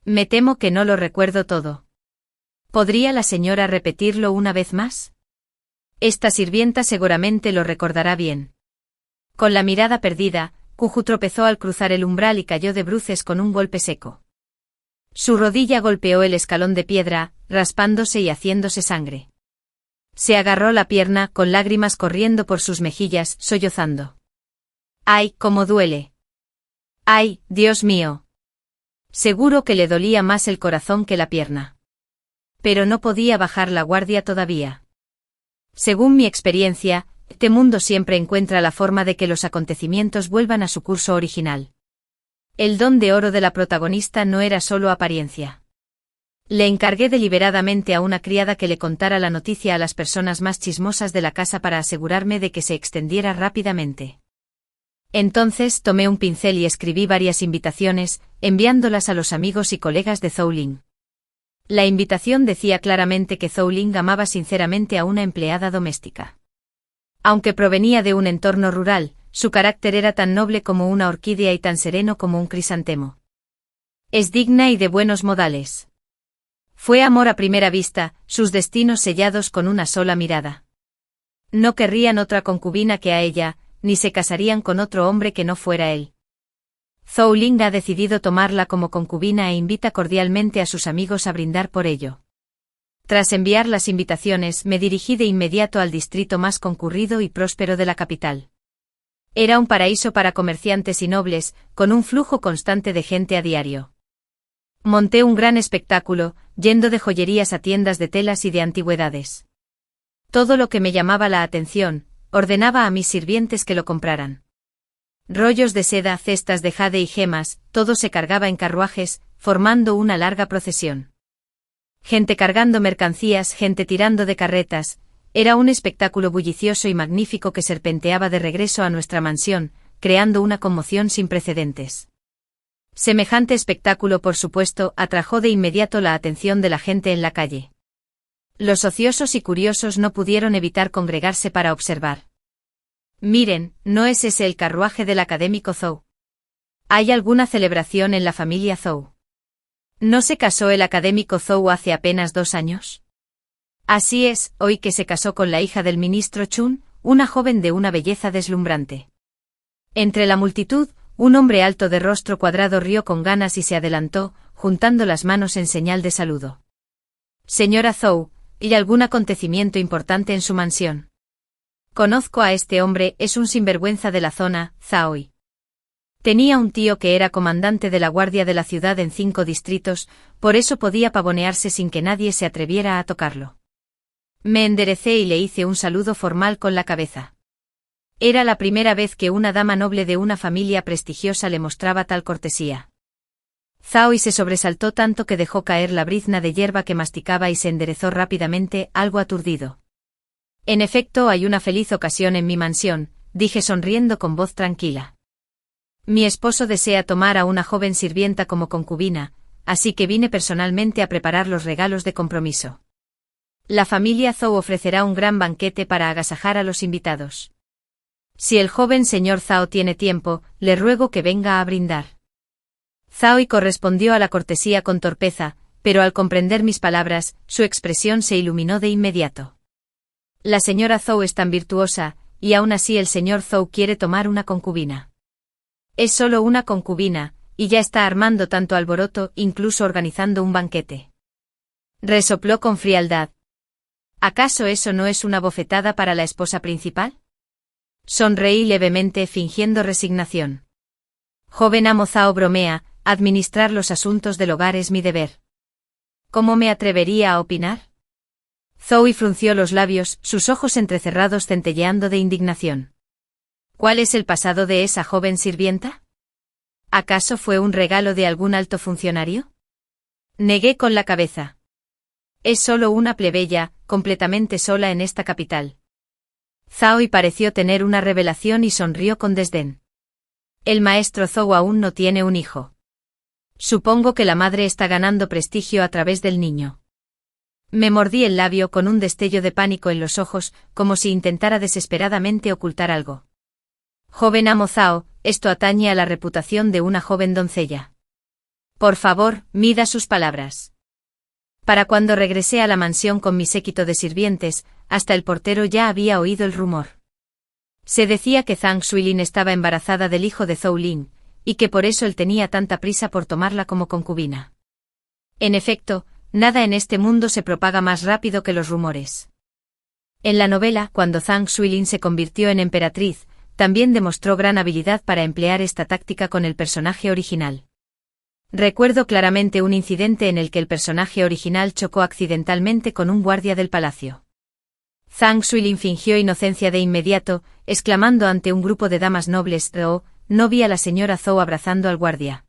A: Me temo que no lo recuerdo todo. ¿Podría la señora repetirlo una vez más? Esta sirvienta seguramente lo recordará bien. Con la mirada perdida, Kuju tropezó al cruzar el umbral y cayó de bruces con un golpe seco. Su rodilla golpeó el escalón de piedra, raspándose y haciéndose sangre. Se agarró la pierna, con lágrimas corriendo por sus mejillas, sollozando. ¡Ay, cómo duele! ¡Ay, Dios mío! Seguro que le dolía más el corazón que la pierna. Pero no podía bajar la guardia todavía. Según mi experiencia, este mundo siempre encuentra la forma de que los acontecimientos vuelvan a su curso original. El don de oro de la protagonista no era solo apariencia. Le encargué deliberadamente a una criada que le contara la noticia a las personas más chismosas de la casa para asegurarme de que se extendiera rápidamente. Entonces tomé un pincel y escribí varias invitaciones, enviándolas a los amigos y colegas de Zhou Ling. La invitación decía claramente que Zhou Ling amaba sinceramente a una empleada doméstica. Aunque provenía de un entorno rural, su carácter era tan noble como una orquídea y tan sereno como un crisantemo. Es digna y de buenos modales. Fue amor a primera vista, sus destinos sellados con una sola mirada. No querrían otra concubina que a ella, ni se casarían con otro hombre que no fuera él. Zhou Ling ha decidido tomarla como concubina e invita cordialmente a sus amigos a brindar por ello. Tras enviar las invitaciones, me dirigí de inmediato al distrito más concurrido y próspero de la capital. Era un paraíso para comerciantes y nobles, con un flujo constante de gente a diario. Monté un gran espectáculo, yendo de joyerías a tiendas de telas y de antigüedades. Todo lo que me llamaba la atención, ordenaba a mis sirvientes que lo compraran. Rollos de seda, cestas de jade y gemas, todo se cargaba en carruajes, formando una larga procesión. Gente cargando mercancías, gente tirando de carretas, era un espectáculo bullicioso y magnífico que serpenteaba de regreso a nuestra mansión, creando una conmoción sin precedentes. Semejante espectáculo, por supuesto, atrajo de inmediato la atención de la gente en la calle. Los ociosos y curiosos no pudieron evitar congregarse para observar. Miren, ¿no es ese el carruaje del académico Zhou? ¿Hay alguna celebración en la familia Zhou? ¿No se casó el académico Zhou hace apenas 2 años? Así es, hoy que se casó con la hija del ministro Chun, una joven de una belleza deslumbrante. Entre la multitud, un hombre alto de rostro cuadrado rió con ganas y se adelantó, juntando las manos en señal de saludo. Señora Zhou, ¿y algún acontecimiento importante en su mansión? Conozco a este hombre, es un sinvergüenza de la zona, Zhaoi. Tenía un tío que era comandante de la guardia de la ciudad en 5 distritos, por eso podía pavonearse sin que nadie se atreviera a tocarlo. Me enderecé y le hice un saludo formal con la cabeza. Era la primera vez que una dama noble de una familia prestigiosa le mostraba tal cortesía. Zhaoi se sobresaltó tanto que dejó caer la brizna de hierba que masticaba y se enderezó rápidamente, algo aturdido. En efecto, hay una feliz ocasión en mi mansión, dije sonriendo con voz tranquila. Mi esposo desea tomar a una joven sirvienta como concubina, así que vine personalmente a preparar los regalos de compromiso. La familia Zhou ofrecerá un gran banquete para agasajar a los invitados. Si el joven señor Zhao tiene tiempo, le ruego que venga a brindar. Zhaoi correspondió a la cortesía con torpeza, pero al comprender mis palabras, su expresión se iluminó de inmediato. La señora Zhou es tan virtuosa, y aún así el señor Zhou quiere tomar una concubina. Es solo una concubina, y ya está armando tanto alboroto, incluso organizando un banquete. Resopló con frialdad. ¿Acaso eso no es una bofetada para la esposa principal? Sonreí levemente fingiendo resignación. Joven amo Zhao, bromea, administrar los asuntos del hogar es mi deber. ¿Cómo me atrevería a opinar? Zhou frunció los labios, sus ojos entrecerrados centelleando de indignación. ¿Cuál es el pasado de esa joven sirvienta? ¿Acaso fue un regalo de algún alto funcionario? Negué con la cabeza. Es solo una plebeya, completamente sola en esta capital. Zhaoi pareció tener una revelación y sonrió con desdén. El maestro Zhou aún no tiene un hijo. Supongo que la madre está ganando prestigio a través del niño. Me mordí el labio con un destello de pánico en los ojos, como si intentara desesperadamente ocultar algo. Joven amo Zhao, esto atañe a la reputación de una joven doncella. Por favor, mida sus palabras. Para cuando regresé a la mansión con mi séquito de sirvientes, hasta el portero ya había oído el rumor. Se decía que Zhang Xuilin estaba embarazada del hijo de Zhou Ling, y que por eso él tenía tanta prisa por tomarla como concubina. En efecto, nada en este mundo se propaga más rápido que los rumores. En la novela, cuando Zhang Xuilin se convirtió en emperatriz, también demostró gran habilidad para emplear esta táctica con el personaje original. Recuerdo claramente un incidente en el que el personaje original chocó accidentalmente con un guardia del palacio. Zhang Xuilin fingió inocencia de inmediato, exclamando ante un grupo de damas nobles: «Oh, no vi a la señora Zhou abrazando al guardia.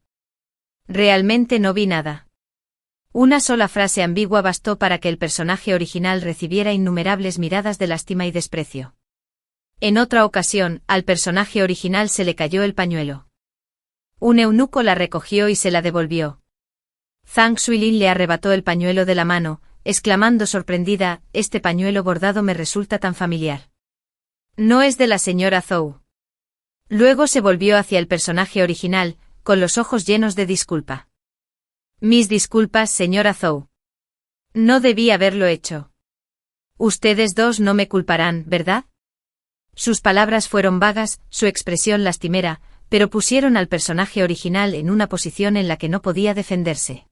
A: Realmente no vi nada». Una sola frase ambigua bastó para que el personaje original recibiera innumerables miradas de lástima y desprecio. En otra ocasión, al personaje original se le cayó el pañuelo. Un eunuco la recogió y se la devolvió. Zhang Xuilin le arrebató el pañuelo de la mano, exclamando sorprendida, este pañuelo bordado me resulta tan familiar. No es de la señora Zhou. Luego se volvió hacia el personaje original, con los ojos llenos de disculpa. Mis disculpas, señora Zhou. No debí haberlo hecho. Ustedes dos no me culparán, ¿verdad? Sus palabras fueron vagas, su expresión lastimera, pero pusieron al personaje original en una posición en la que no podía defenderse.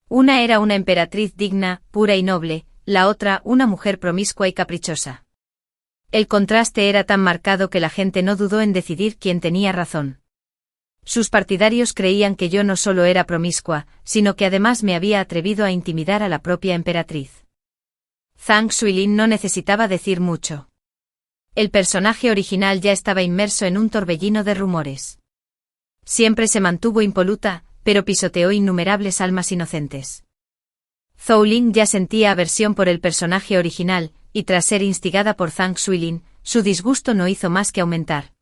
A: Una era una emperatriz digna, pura y noble, la otra una mujer promiscua y caprichosa. El contraste era tan marcado que la gente no dudó en decidir quién tenía razón. Sus partidarios creían que yo no solo era promiscua, sino que además me había atrevido a intimidar a la propia emperatriz. Zhang Xuilin no necesitaba decir mucho. El personaje original ya estaba inmerso en un torbellino de rumores. Siempre se mantuvo impoluta, pero pisoteó innumerables almas inocentes. Zhou Ling ya sentía aversión por el personaje original, y tras ser instigada por Zhang Xuilin, su disgusto no hizo más que aumentar.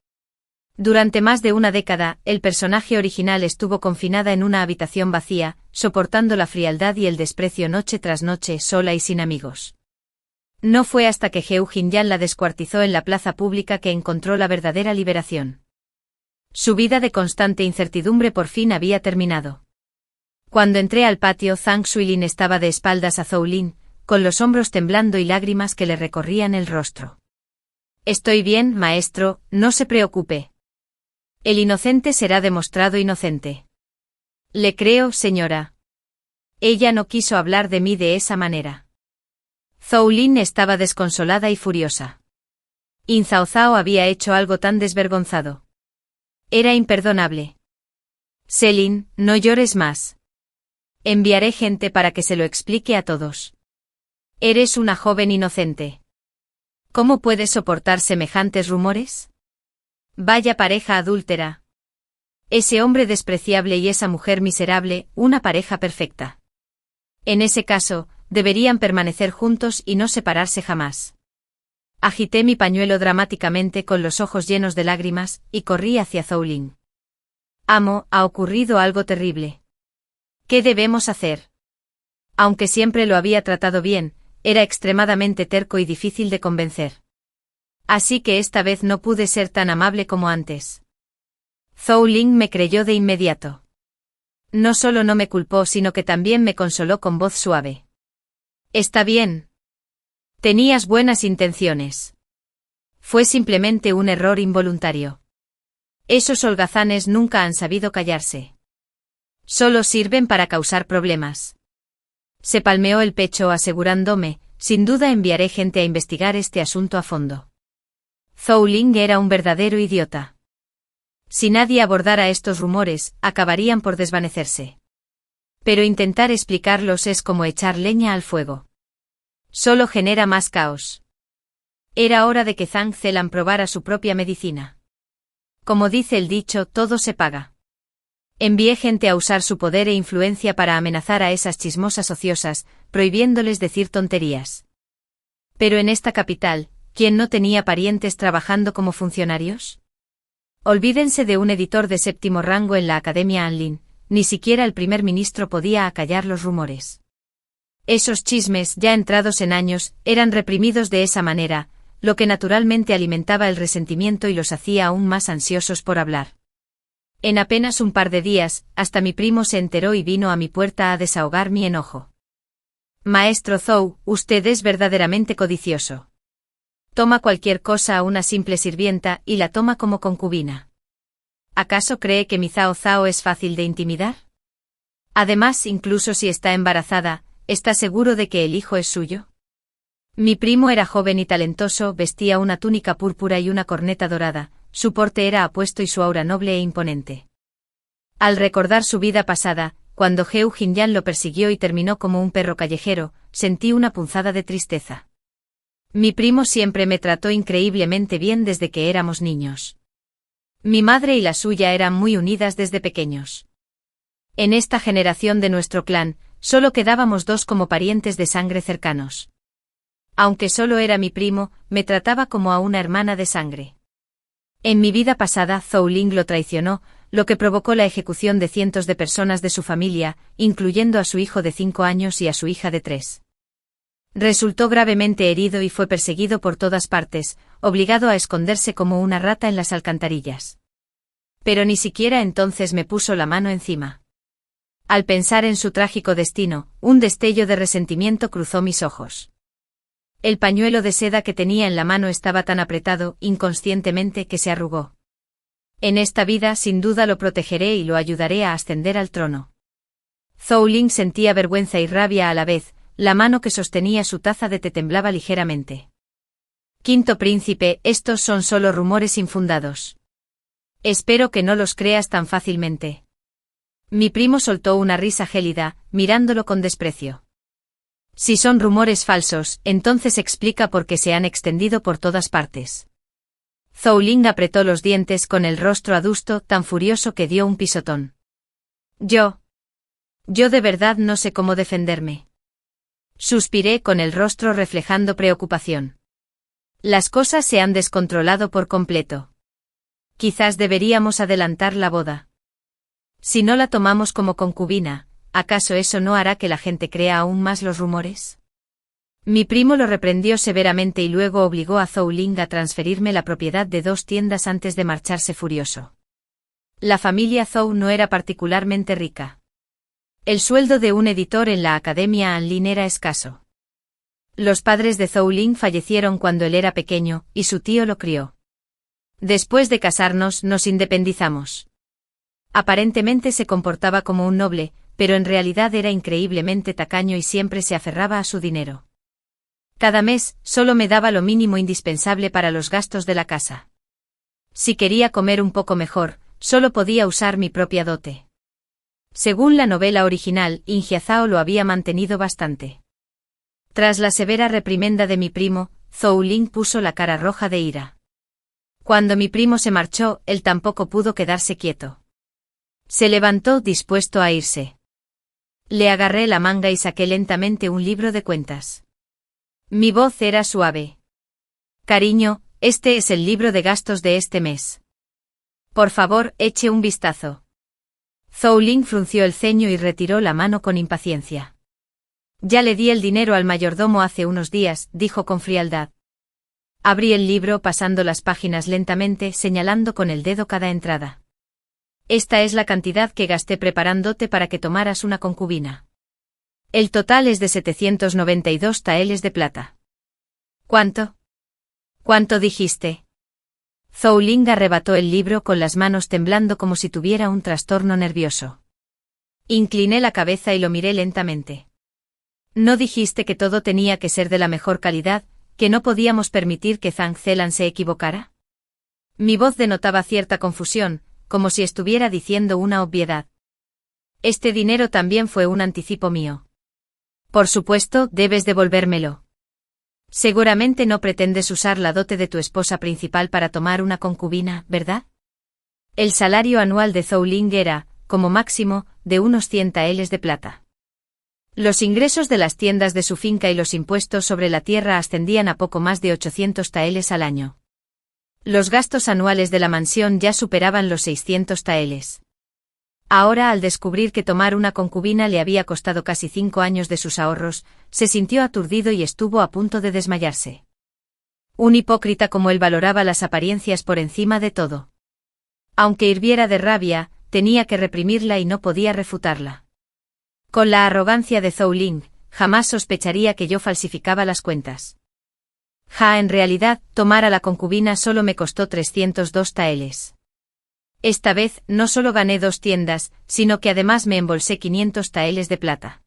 A: Durante más de una década, el personaje original estuvo confinada en una habitación vacía, soportando la frialdad y el desprecio noche tras noche, sola y sin amigos. No fue hasta que Heu Jinyan la descuartizó en la plaza pública que encontró la verdadera liberación. Su vida de constante incertidumbre por fin había terminado. Cuando entré al patio, Zhang Xuilin estaba de espaldas a Zhou Lin, con los hombros temblando y lágrimas que le recorrían el rostro. Estoy bien, maestro, no se preocupe. El inocente será demostrado inocente. Le creo, señora. Ella no quiso hablar de mí de esa manera. Zhou Lin estaba desconsolada y furiosa. In Cao Cao había hecho algo tan desvergonzado. Era imperdonable. Selin, no llores más. Enviaré gente para que se lo explique a todos. Eres una joven inocente. ¿Cómo puedes soportar semejantes rumores? Vaya pareja adúltera. Ese hombre despreciable y esa mujer miserable, una pareja perfecta. En ese caso, deberían permanecer juntos y no separarse jamás. Agité mi pañuelo dramáticamente con los ojos llenos de lágrimas, y corrí hacia Zhou Lin. Amo, ha ocurrido algo terrible. ¿Qué debemos hacer? Aunque siempre lo había tratado bien, era extremadamente terco y difícil de convencer. Así que esta vez no pude ser tan amable como antes. Zhou Lin me creyó de inmediato. No solo no me culpó, sino que también me consoló con voz suave. Está bien. Tenías buenas intenciones. Fue simplemente un error involuntario. Esos holgazanes nunca han sabido callarse. Solo sirven para causar problemas. Se palmeó el pecho asegurándome, sin duda enviaré gente a investigar este asunto a fondo. Zhou Lin era un verdadero idiota. Si nadie abordara estos rumores, acabarían por desvanecerse. Pero intentar explicarlos es como echar leña al fuego. Solo genera más caos. Era hora de que Zhang Zelan probara su propia medicina. Como dice el dicho, todo se paga. Envié gente a usar su poder e influencia para amenazar a esas chismosas ociosas, prohibiéndoles decir tonterías. Pero en esta capital, ¿quién no tenía parientes trabajando como funcionarios? Olvídense de un editor de séptimo rango en la Academia Anlin, ni siquiera el primer ministro podía acallar los rumores. Esos chismes, ya entrados en años, eran reprimidos de esa manera, lo que naturalmente alimentaba el resentimiento y los hacía aún más ansiosos por hablar. En apenas un par de días, hasta mi primo se enteró y vino a mi puerta a desahogar mi enojo. Maestro Zhou, usted es verdaderamente codicioso. Toma cualquier cosa a una simple sirvienta y la toma como concubina. ¿Acaso cree que mi Cao Cao es fácil de intimidar? Además, incluso si está embarazada, ¿está seguro de que el hijo es suyo? Mi primo era joven y talentoso, vestía una túnica púrpura y una corneta dorada, su porte era apuesto y su aura noble e imponente. Al recordar su vida pasada, cuando Heu Jinyan lo persiguió y terminó como un perro callejero, sentí una punzada de tristeza. Mi primo siempre me trató increíblemente bien desde que éramos niños. Mi madre y la suya eran muy unidas desde pequeños. En esta generación de nuestro clan, solo quedábamos dos como parientes de sangre cercanos. Aunque solo era mi primo, me trataba como a una hermana de sangre. En mi vida pasada Zhou Ling lo traicionó, lo que provocó la ejecución de cientos de personas de su familia, incluyendo a su hijo de 5 años y a su hija de 3. Resultó gravemente herido y fue perseguido por todas partes, obligado a esconderse como una rata en las alcantarillas. Pero ni siquiera entonces me puso la mano encima. Al pensar en su trágico destino, un destello de resentimiento cruzó mis ojos. El pañuelo de seda que tenía en la mano estaba tan apretado, inconscientemente, que se arrugó. En esta vida sin duda lo protegeré y lo ayudaré a ascender al trono. Zhou Ling sentía vergüenza y rabia a la vez, la mano que sostenía su taza de té temblaba ligeramente. Quinto príncipe, estos son solo rumores infundados. Espero que no los creas tan fácilmente. Mi primo soltó una risa gélida, mirándolo con desprecio. Si son rumores falsos, entonces explica por qué se han extendido por todas partes. Zhou Ling apretó los dientes con el rostro adusto, tan furioso que dio un pisotón. Yo de verdad no sé cómo defenderme. Suspiré con el rostro reflejando preocupación. Las cosas se han descontrolado por completo. Quizás deberíamos adelantar la boda. Si no la tomamos como concubina, ¿acaso eso no hará que la gente crea aún más los rumores? Mi primo lo reprendió severamente y luego obligó a Zhou Ling a transferirme la propiedad de 2 tiendas antes de marcharse furioso. La familia Zhou no era particularmente rica. El sueldo de un editor en la Academia Anlin era escaso. Los padres de Zhou Ling fallecieron cuando él era pequeño, y su tío lo crió. Después de casarnos, nos independizamos. Aparentemente se comportaba como un noble, pero en realidad era increíblemente tacaño y siempre se aferraba a su dinero. Cada mes, solo me daba lo mínimo indispensable para los gastos de la casa. Si quería comer un poco mejor, solo podía usar mi propia dote. Según la novela original, Ingiazao lo había mantenido bastante. Tras la severa reprimenda de mi primo, Zhou Ling puso la cara roja de ira. Cuando mi primo se marchó, él tampoco pudo quedarse quieto. Se levantó dispuesto a irse. Le agarré la manga y saqué lentamente un libro de cuentas. Mi voz era suave. Cariño, este es el libro de gastos de este mes. Por favor, eche un vistazo. Zhou Ling frunció el ceño y retiró la mano con impaciencia. Ya le di el dinero al mayordomo hace unos días, dijo con frialdad. Abrí el libro pasando las páginas lentamente, señalando con el dedo cada entrada. Esta es la cantidad que gasté preparándote para que tomaras una concubina. El total es de 792 taeles de plata. ¿Cuánto? ¿Cuánto dijiste? Zhou Ling arrebató el libro con las manos temblando como si tuviera un trastorno nervioso. Incliné la cabeza y lo miré lentamente. ¿No dijiste que todo tenía que ser de la mejor calidad, que no podíamos permitir que Zhang Zelan se equivocara? Mi voz denotaba cierta confusión, como si estuviera diciendo una obviedad. Este dinero también fue un anticipo mío. Por supuesto, debes devolvérmelo. Seguramente no pretendes usar la dote de tu esposa principal para tomar una concubina, ¿verdad? El salario anual de Zhou Ling era, como máximo, de unos 100 taeles de plata. Los ingresos de las tiendas de su finca y los impuestos sobre la tierra ascendían a poco más de 800 taeles al año. Los gastos anuales de la mansión ya superaban los 600 taeles. Ahora, al descubrir que tomar una concubina le había costado casi 5 años de sus ahorros, se sintió aturdido y estuvo a punto de desmayarse. Un hipócrita como él valoraba las apariencias por encima de todo. Aunque hirviera de rabia, tenía que reprimirla y no podía refutarla. Con la arrogancia de Zhou Ling, jamás sospecharía que yo falsificaba las cuentas. En realidad, tomar a la concubina solo me costó 302 taeles. Esta vez, no solo gané 2 tiendas, sino que además me embolsé 500 taeles de plata.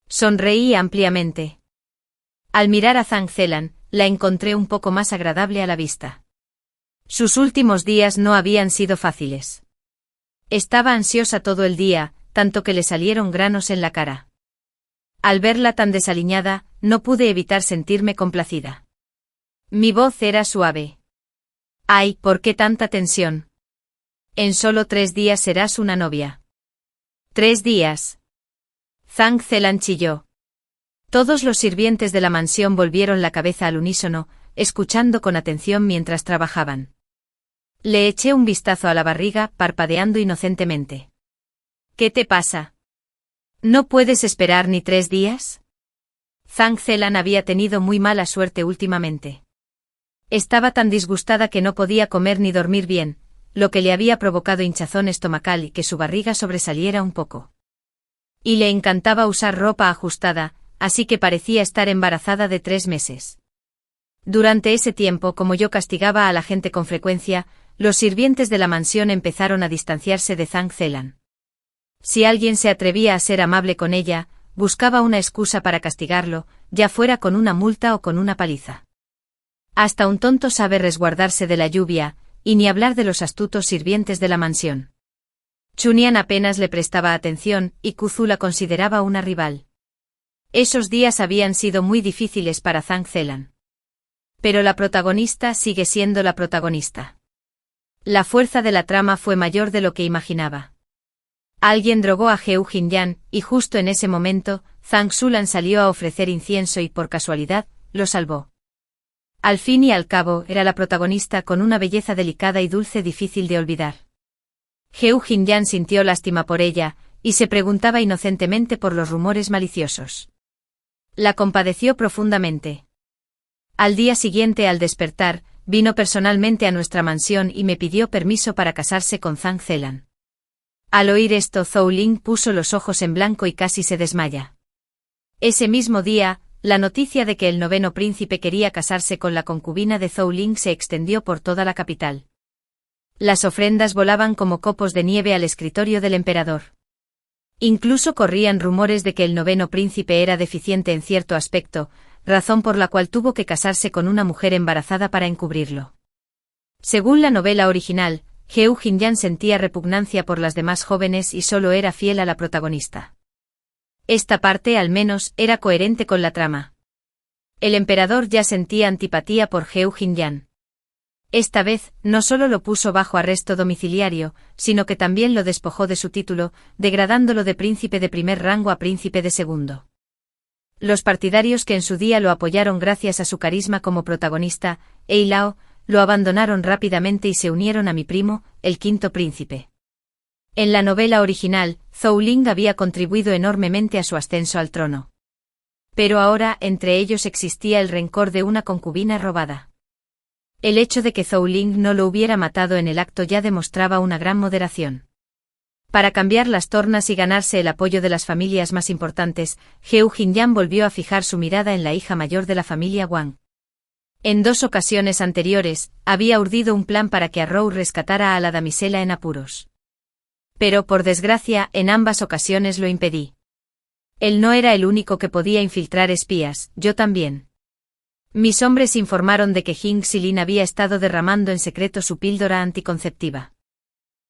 A: Sonreí ampliamente. Al mirar a Zhang Zelan, la encontré un poco más agradable a la vista. Sus últimos días no habían sido fáciles. Estaba ansiosa todo el día, tanto que le salieron granos en la cara. Al verla tan desaliñada, no pude evitar sentirme complacida. Mi voz era suave. Ay, ¿por qué tanta tensión? En solo 3 días serás una novia. 3 días. Zhang Zelan chilló. Todos los sirvientes de la mansión volvieron la cabeza al unísono, escuchando con atención mientras trabajaban. Le eché un vistazo a la barriga, parpadeando inocentemente. ¿Qué te pasa? ¿No puedes esperar ni 3 días? Zhang Zelan había tenido muy mala suerte últimamente. Estaba tan disgustada que no podía comer ni dormir bien, lo que le había provocado hinchazón estomacal y que su barriga sobresaliera un poco. Y le encantaba usar ropa ajustada, así que parecía estar embarazada de 3 meses. Durante ese tiempo, como yo castigaba a la gente con frecuencia, los sirvientes de la mansión empezaron a distanciarse de Zhang Zelan. Si alguien se atrevía a ser amable con ella, buscaba una excusa para castigarlo, ya fuera con una multa o con una paliza. Hasta un tonto sabe resguardarse de la lluvia, y ni hablar de los astutos sirvientes de la mansión. Chunian apenas le prestaba atención, y Kuzu la consideraba una rival. Esos días habían sido muy difíciles para Zhang Zelan. Pero la protagonista sigue siendo la protagonista. La fuerza de la trama fue mayor de lo que imaginaba. Alguien drogó a Heo Jinyan, y justo en ese momento, Zhang Xulan salió a ofrecer incienso y por casualidad, lo salvó. Al fin y al cabo, era la protagonista con una belleza delicada y dulce difícil de olvidar. Heo Jinyan sintió lástima por ella, y se preguntaba inocentemente por los rumores maliciosos. La compadeció profundamente. Al día siguiente, al despertar, vino personalmente a nuestra mansión y me pidió permiso para casarse con Zhang Zelan. Al oír esto, Zhou Ling puso los ojos en blanco y casi se desmaya. Ese mismo día, la noticia de que el 9º príncipe quería casarse con la concubina de Zhou Ling se extendió por toda la capital. Las ofrendas volaban como copos de nieve al escritorio del emperador. Incluso corrían rumores de que el 9º príncipe era deficiente en cierto aspecto, razón por la cual tuvo que casarse con una mujer embarazada para encubrirlo. Según la novela original, Heo Jinyan sentía repugnancia por las demás jóvenes y solo era fiel a la protagonista. Esta parte, al menos, era coherente con la trama. El emperador ya sentía antipatía por Heo Jinyan. Esta vez, no solo lo puso bajo arresto domiciliario, sino que también lo despojó de su título, degradándolo de príncipe de primer rango a príncipe de segundo. Los partidarios que en su día lo apoyaron gracias a su carisma como protagonista, Eilao, lo abandonaron rápidamente y se unieron a mi primo, el 5º príncipe. En la novela original, Zhou Ling había contribuido enormemente a su ascenso al trono. Pero ahora, entre ellos existía el rencor de una concubina robada. El hecho de que Zhou Ling no lo hubiera matado en el acto ya demostraba una gran moderación. Para cambiar las tornas y ganarse el apoyo de las familias más importantes, Heo Jinyan volvió a fijar su mirada en la hija mayor de la familia Wang. En 2 ocasiones anteriores, había urdido un plan para que Arrow rescatara a la damisela en apuros. Pero, por desgracia, en ambas ocasiones lo impedí. Él no era el único que podía infiltrar espías, yo también. Mis hombres informaron de que Jing Silin había estado derramando en secreto su píldora anticonceptiva.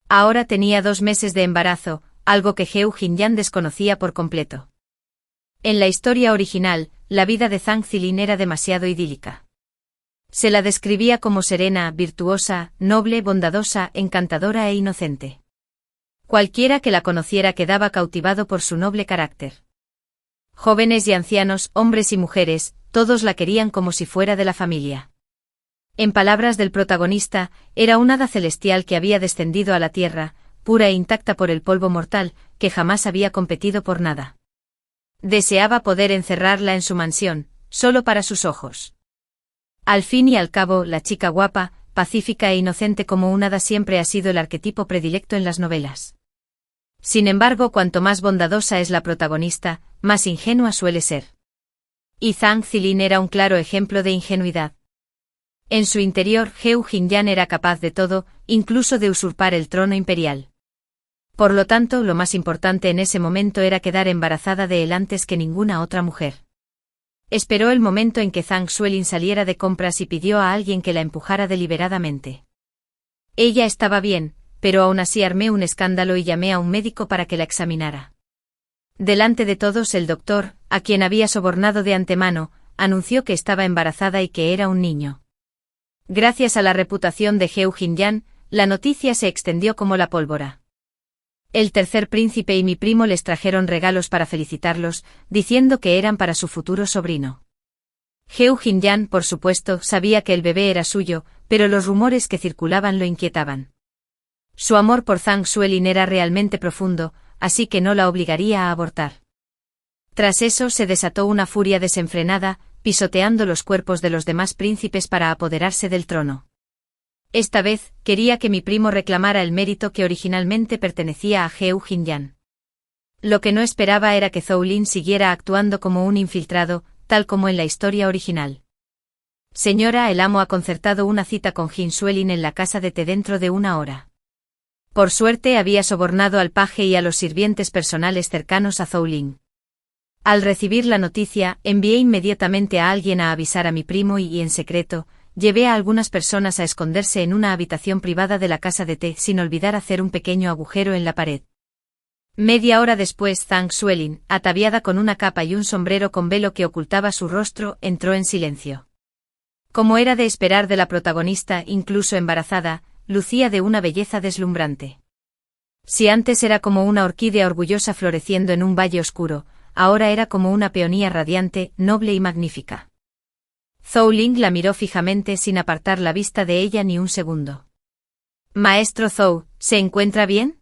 A: Ahora tenía 2 meses de embarazo, algo que Heo Jinyan desconocía por completo. En la historia original, la vida de Zhang Zilin era demasiado idílica. Se la describía como serena, virtuosa, noble, bondadosa, encantadora e inocente. Cualquiera que la conociera quedaba cautivado por su noble carácter. Jóvenes y ancianos, hombres y mujeres, todos la querían como si fuera de la familia. En palabras del protagonista, era un hada celestial que había descendido a la tierra, pura e intacta por el polvo mortal, que jamás había competido por nada. Deseaba poder encerrarla en su mansión, solo para sus ojos. Al fin y al cabo, la chica guapa, pacífica e inocente como un hada siempre ha sido el arquetipo predilecto en las novelas. Sin embargo, cuanto más bondadosa es la protagonista, más ingenua suele ser. Y Zhang Zilin era un claro ejemplo de ingenuidad. En su interior, Heo Jinyan era capaz de todo, incluso de usurpar el trono imperial. Por lo tanto, lo más importante en ese momento era quedar embarazada de él antes que ninguna otra mujer. Esperó el momento en que Zhang Xuelin saliera de compras y pidió a alguien que la empujara deliberadamente. Ella estaba bien, pero aún así armé un escándalo y llamé a un médico para que la examinara. Delante de todos, el doctor, a quien había sobornado de antemano, anunció que estaba embarazada y que era un niño. Gracias a la reputación de Heo Jinyan, la noticia se extendió como la pólvora. El 3er príncipe y mi primo les trajeron regalos para felicitarlos, diciendo que eran para su futuro sobrino. Heo Jinyan, por supuesto, sabía que el bebé era suyo, pero los rumores que circulaban lo inquietaban. Su amor por Zhang Xuelin era realmente profundo, así que no la obligaría a abortar. Tras eso se desató una furia desenfrenada, pisoteando los cuerpos de los demás príncipes para apoderarse del trono. Esta vez, quería que mi primo reclamara el mérito que originalmente pertenecía a Heu Jinyan. Lo que no esperaba era que Zhou Lin siguiera actuando como un infiltrado, tal como en la historia original. Señora, el amo ha concertado una cita con Jin Xuelin en la casa de té dentro de 1 hora. Por suerte había sobornado al paje y a los sirvientes personales cercanos a Zhou Lin. Al recibir la noticia, envié inmediatamente a alguien a avisar a mi primo y en secreto, llevé a algunas personas a esconderse en una habitación privada de la casa de té sin olvidar hacer un pequeño agujero en la pared. Media hora después Zhang Xuelin, ataviada con una capa y un sombrero con velo que ocultaba su rostro, entró en silencio. Como era de esperar de la protagonista, incluso embarazada, lucía de una belleza deslumbrante. Si antes era como una orquídea orgullosa floreciendo en un valle oscuro, ahora era como una peonía radiante, noble y magnífica. Zhou Lin la miró fijamente sin apartar la vista de ella ni un segundo. «Maestro Zhou, ¿se encuentra bien?»,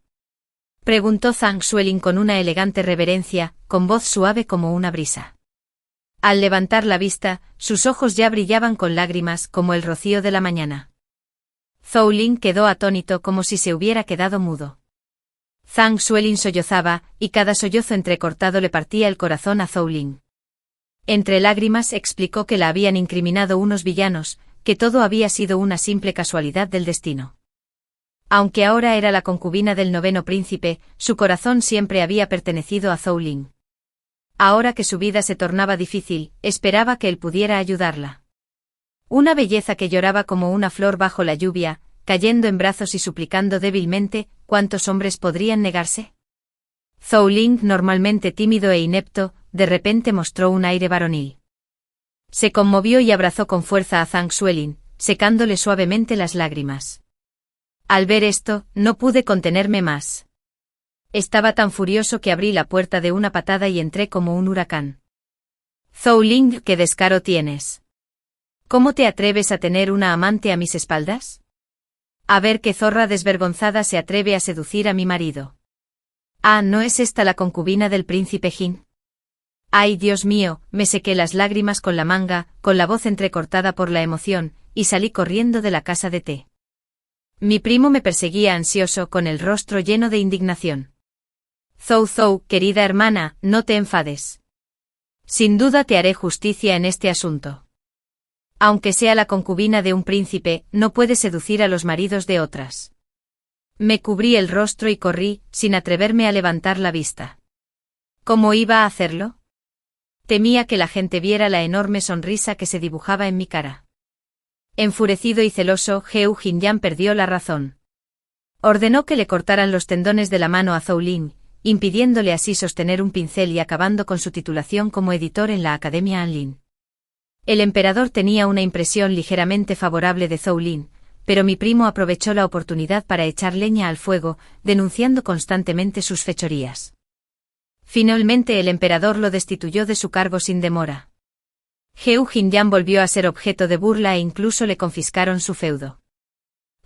A: preguntó Zhang Xuelin con una elegante reverencia, con voz suave como una brisa. Al levantar la vista, sus ojos ya brillaban con lágrimas como el rocío de la mañana. Zhou Lin quedó atónito como si se hubiera quedado mudo. Zhang Xuelin sollozaba, y cada sollozo entrecortado le partía el corazón a Zhou Lin. Entre lágrimas explicó que la habían incriminado unos villanos, que todo había sido una simple casualidad del destino. Aunque ahora era la concubina del 9º príncipe, su corazón siempre había pertenecido a Zhou Lin. Ahora que su vida se tornaba difícil, esperaba que él pudiera ayudarla. Una belleza que lloraba como una flor bajo la lluvia, cayendo en brazos y suplicando débilmente, ¿cuántos hombres podrían negarse? Zhou Lin, normalmente tímido e inepto, de repente mostró un aire varonil. Se conmovió y abrazó con fuerza a Zhang Xuelin, secándole suavemente las lágrimas. Al ver esto, no pude contenerme más. Estaba tan furioso que abrí la puerta de una patada y entré como un huracán. Zhou Lin, ¿qué descaro tienes? ¿Cómo te atreves a tener una amante a mis espaldas? A ver qué zorra desvergonzada se atreve a seducir a mi marido. Ah, ¿no es esta la concubina del príncipe Jin? Ay, Dios mío, me sequé las lágrimas con la manga, con la voz entrecortada por la emoción, y salí corriendo de la casa de té. Mi primo me perseguía ansioso con el rostro lleno de indignación. Zhou, querida hermana, no te enfades. Sin duda te haré justicia en este asunto. Aunque sea la concubina de un príncipe, no puede seducir a los maridos de otras. Me cubrí el rostro y corrí, sin atreverme a levantar la vista. ¿Cómo iba a hacerlo? Temía que la gente viera la enorme sonrisa que se dibujaba en mi cara. Enfurecido y celoso, Heu Jinyan perdió la razón. Ordenó que le cortaran los tendones de la mano a Zhou Lin, impidiéndole así sostener un pincel y acabando con su titulación como editor en la Academia Anlin. El emperador tenía una impresión ligeramente favorable de Zhou Lin, pero mi primo aprovechó la oportunidad para echar leña al fuego, denunciando constantemente sus fechorías. Finalmente el emperador lo destituyó de su cargo sin demora. Heu Jinyan volvió a ser objeto de burla e incluso le confiscaron su feudo.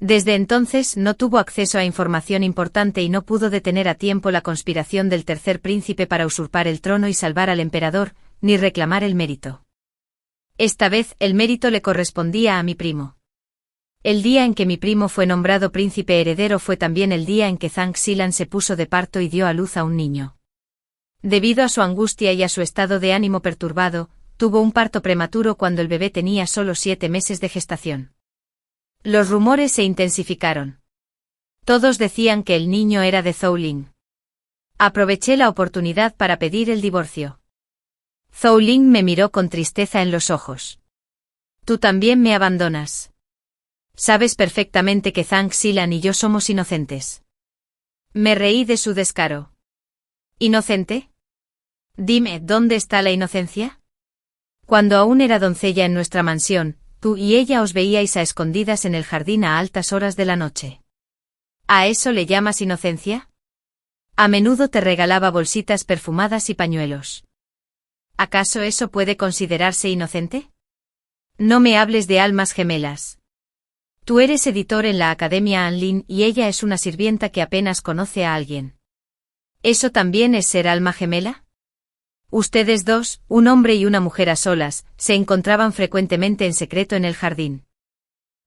A: Desde entonces no tuvo acceso a información importante y no pudo detener a tiempo la conspiración del tercer príncipe para usurpar el trono y salvar al emperador, ni reclamar el mérito. Esta vez el mérito le correspondía a mi primo. El día en que mi primo fue nombrado príncipe heredero fue también el día en que Zhang Xilan se puso de parto y dio a luz a un niño. Debido a su angustia y a su estado de ánimo perturbado, tuvo un parto prematuro cuando el bebé tenía solo 7 meses de gestación. Los rumores se intensificaron. Todos decían que el niño era de Zhou Lin. Aproveché la oportunidad para pedir el divorcio. Zhou Lin me miró con tristeza en los ojos. Tú también me abandonas. Sabes perfectamente que Zhang Xilan y yo somos inocentes. Me reí de su descaro. ¿Inocente? Dime, ¿dónde está la inocencia? Cuando aún era doncella en nuestra mansión, tú y ella os veíais a escondidas en el jardín a altas horas de la noche. ¿A eso le llamas inocencia? A menudo te regalaba bolsitas perfumadas y pañuelos. ¿Acaso eso puede considerarse inocente? No me hables de almas gemelas. Tú eres editor en la Academia Anlin y ella es una sirvienta que apenas conoce a alguien. ¿Eso también es ser alma gemela? Ustedes dos, un hombre y una mujer a solas, se encontraban frecuentemente en secreto en el jardín.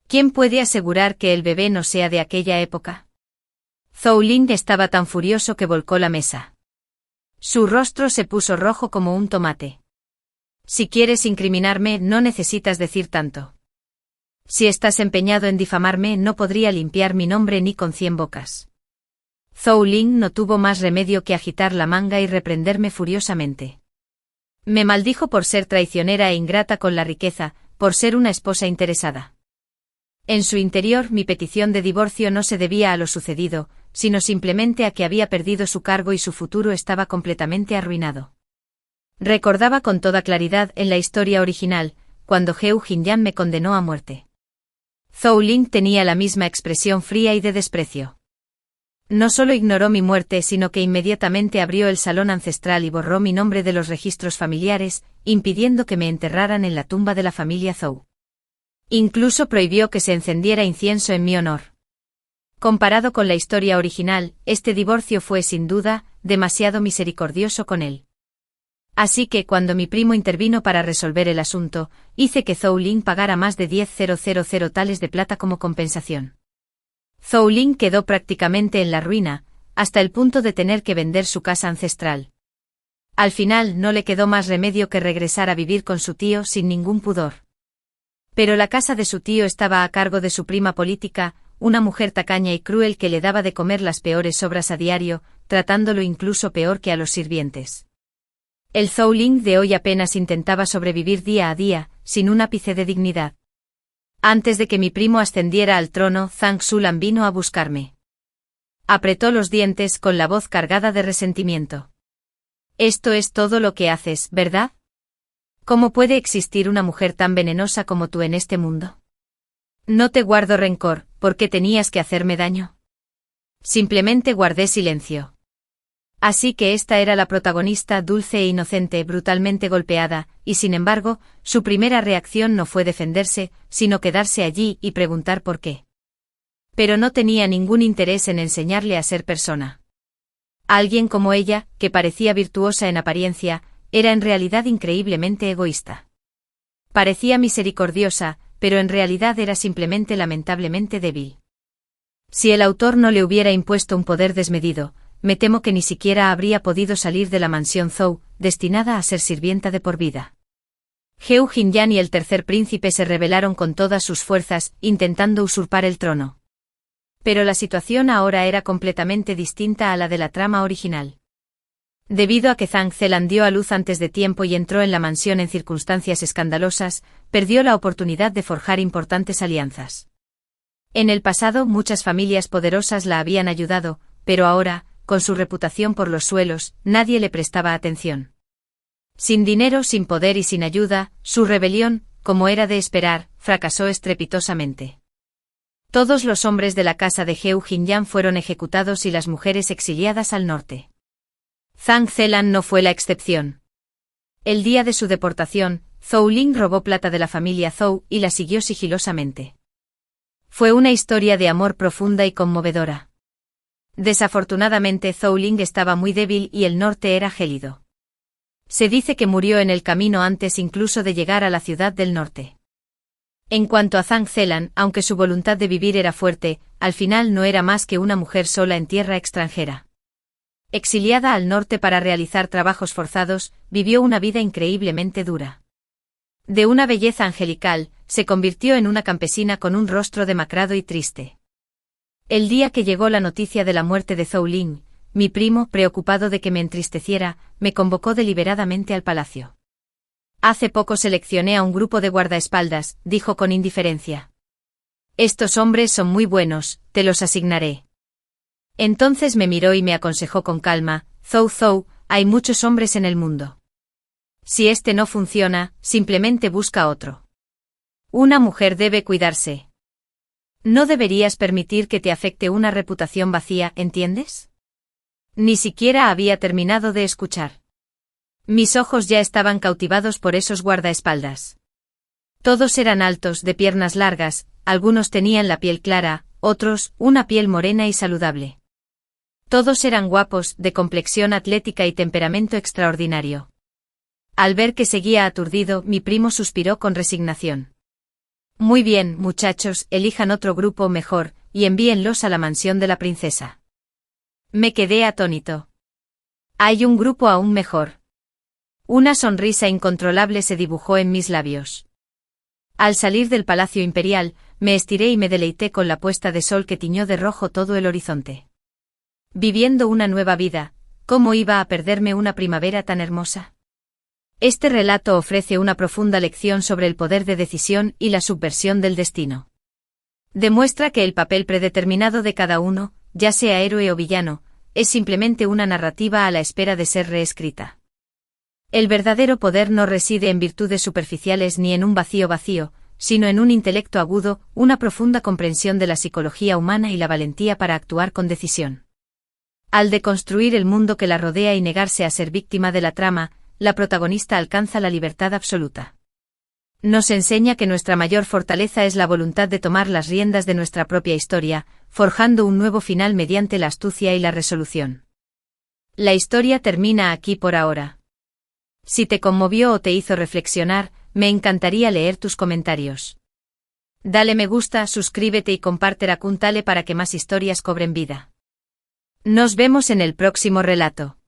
A: ¿Quién puede asegurar que el bebé no sea de aquella época? Zhou Ling estaba tan furioso que volcó la mesa. Su rostro se puso rojo como un tomate. Si quieres incriminarme, no necesitas decir tanto. Si estás empeñado en difamarme, no podría limpiar mi nombre ni con 100 bocas. Zhou Ling no tuvo más remedio que agitar la manga y reprenderme furiosamente. Me maldijo por ser traicionera e ingrata con la riqueza, por ser una esposa interesada. En su interior, mi petición de divorcio no se debía a lo sucedido, sino simplemente a que había perdido su cargo y su futuro estaba completamente arruinado. Recordaba con toda claridad en la historia original, cuando Heu Jinyan me condenó a muerte. Zhou Ling tenía la misma expresión fría y de desprecio. No solo ignoró mi muerte, sino que inmediatamente abrió el salón ancestral y borró mi nombre de los registros familiares, impidiendo que me enterraran en la tumba de la familia Zhou. Incluso prohibió que se encendiera incienso en mi honor. Comparado con la historia original, este divorcio fue sin duda demasiado misericordioso con él. Así que cuando mi primo intervino para resolver el asunto, hice que Zhou Ling pagara más de 10.000 tales de plata como compensación. Zhou Ling quedó prácticamente en la ruina, hasta el punto de tener que vender su casa ancestral. Al final no le quedó más remedio que regresar a vivir con su tío sin ningún pudor. Pero la casa de su tío estaba a cargo de su prima política, una mujer tacaña y cruel que le daba de comer las peores sobras a diario, tratándolo incluso peor que a los sirvientes. El Zhou Ling de hoy apenas intentaba sobrevivir día a día, sin un ápice de dignidad. Antes de que mi primo ascendiera al trono, Zhang Xulan vino a buscarme. Apretó los dientes con la voz cargada de resentimiento. Esto es todo lo que haces, ¿verdad? ¿Cómo puede existir una mujer tan venenosa como tú en este mundo? No te guardo rencor, ¿por qué tenías que hacerme daño? Simplemente guardé silencio. Así que esta era la protagonista dulce e inocente, brutalmente golpeada, y sin embargo, su primera reacción no fue defenderse, sino quedarse allí y preguntar por qué. Pero no tenía ningún interés en enseñarle a ser persona. Alguien como ella, que parecía virtuosa en apariencia, era en realidad increíblemente egoísta. Parecía misericordiosa, pero en realidad era simplemente lamentablemente débil. Si el autor no le hubiera impuesto un poder desmedido, me temo que ni siquiera habría podido salir de la mansión Zhou, destinada a ser sirvienta de por vida. Heu Jinyan y el tercer príncipe se rebelaron con todas sus fuerzas, intentando usurpar el trono. Pero la situación ahora era completamente distinta a la de la trama original. Debido a que Zhang Zelan dio a luz antes de tiempo y entró en la mansión en circunstancias escandalosas, perdió la oportunidad de forjar importantes alianzas. En el pasado muchas familias poderosas la habían ayudado, pero ahora, con su reputación por los suelos, nadie le prestaba atención. Sin dinero, sin poder y sin ayuda, su rebelión, como era de esperar, fracasó estrepitosamente. Todos los hombres de la casa de Heu Jinyan fueron ejecutados y las mujeres exiliadas al norte. Zhang Zelan no fue la excepción. El día de su deportación, Zhou Ling robó plata de la familia Zhou y la siguió sigilosamente. Fue una historia de amor profunda y conmovedora. Desafortunadamente Zhou Ling estaba muy débil y el norte era gélido. Se dice que murió en el camino antes incluso de llegar a la ciudad del norte. En cuanto a Zhang Zelan, aunque su voluntad de vivir era fuerte, al final no era más que una mujer sola en tierra extranjera. Exiliada al norte para realizar trabajos forzados, vivió una vida increíblemente dura. De una belleza angelical, se convirtió en una campesina con un rostro demacrado y triste. El día que llegó la noticia de la muerte de Zhou Ling, mi primo, preocupado de que me entristeciera, me convocó deliberadamente al palacio. Hace poco seleccioné a un grupo de guardaespaldas, dijo con indiferencia. Estos hombres son muy buenos, te los asignaré. Entonces me miró y me aconsejó con calma, Zhou, hay muchos hombres en el mundo. Si este no funciona, simplemente busca otro. Una mujer debe cuidarse. No deberías permitir que te afecte una reputación vacía, ¿entiendes? Ni siquiera había terminado de escuchar. Mis ojos ya estaban cautivados por esos guardaespaldas. Todos eran altos, de piernas largas, algunos tenían la piel clara, otros, una piel morena y saludable. Todos eran guapos, de complexión atlética y temperamento extraordinario. Al ver que seguía aturdido, mi primo suspiró con resignación. Muy bien, muchachos, elijan otro grupo mejor, y envíenlos a la mansión de la princesa. Me quedé atónito. Hay un grupo aún mejor. Una sonrisa incontrolable se dibujó en mis labios. Al salir del Palacio Imperial, me estiré y me deleité con la puesta de sol que tiñó de rojo todo el horizonte. Viviendo una nueva vida, ¿cómo iba a perderme una primavera tan hermosa? Este relato ofrece una profunda lección sobre el poder de decisión y la subversión del destino. Demuestra que el papel predeterminado de cada uno, ya sea héroe o villano, es simplemente una narrativa a la espera de ser reescrita. El verdadero poder no reside en virtudes superficiales ni en un vacío, sino en un intelecto agudo, una profunda comprensión de la psicología humana y la valentía para actuar con decisión. Al deconstruir el mundo que la rodea y negarse a ser víctima de la trama, la protagonista alcanza la libertad absoluta. Nos enseña que nuestra mayor fortaleza es la voluntad de tomar las riendas de nuestra propia historia, forjando un nuevo final mediante la astucia y la resolución. La historia termina aquí por ahora. Si te conmovió o te hizo reflexionar, me encantaría leer tus comentarios. Dale me gusta, suscríbete y comparte Racontale para que más historias cobren vida. Nos vemos en el próximo relato.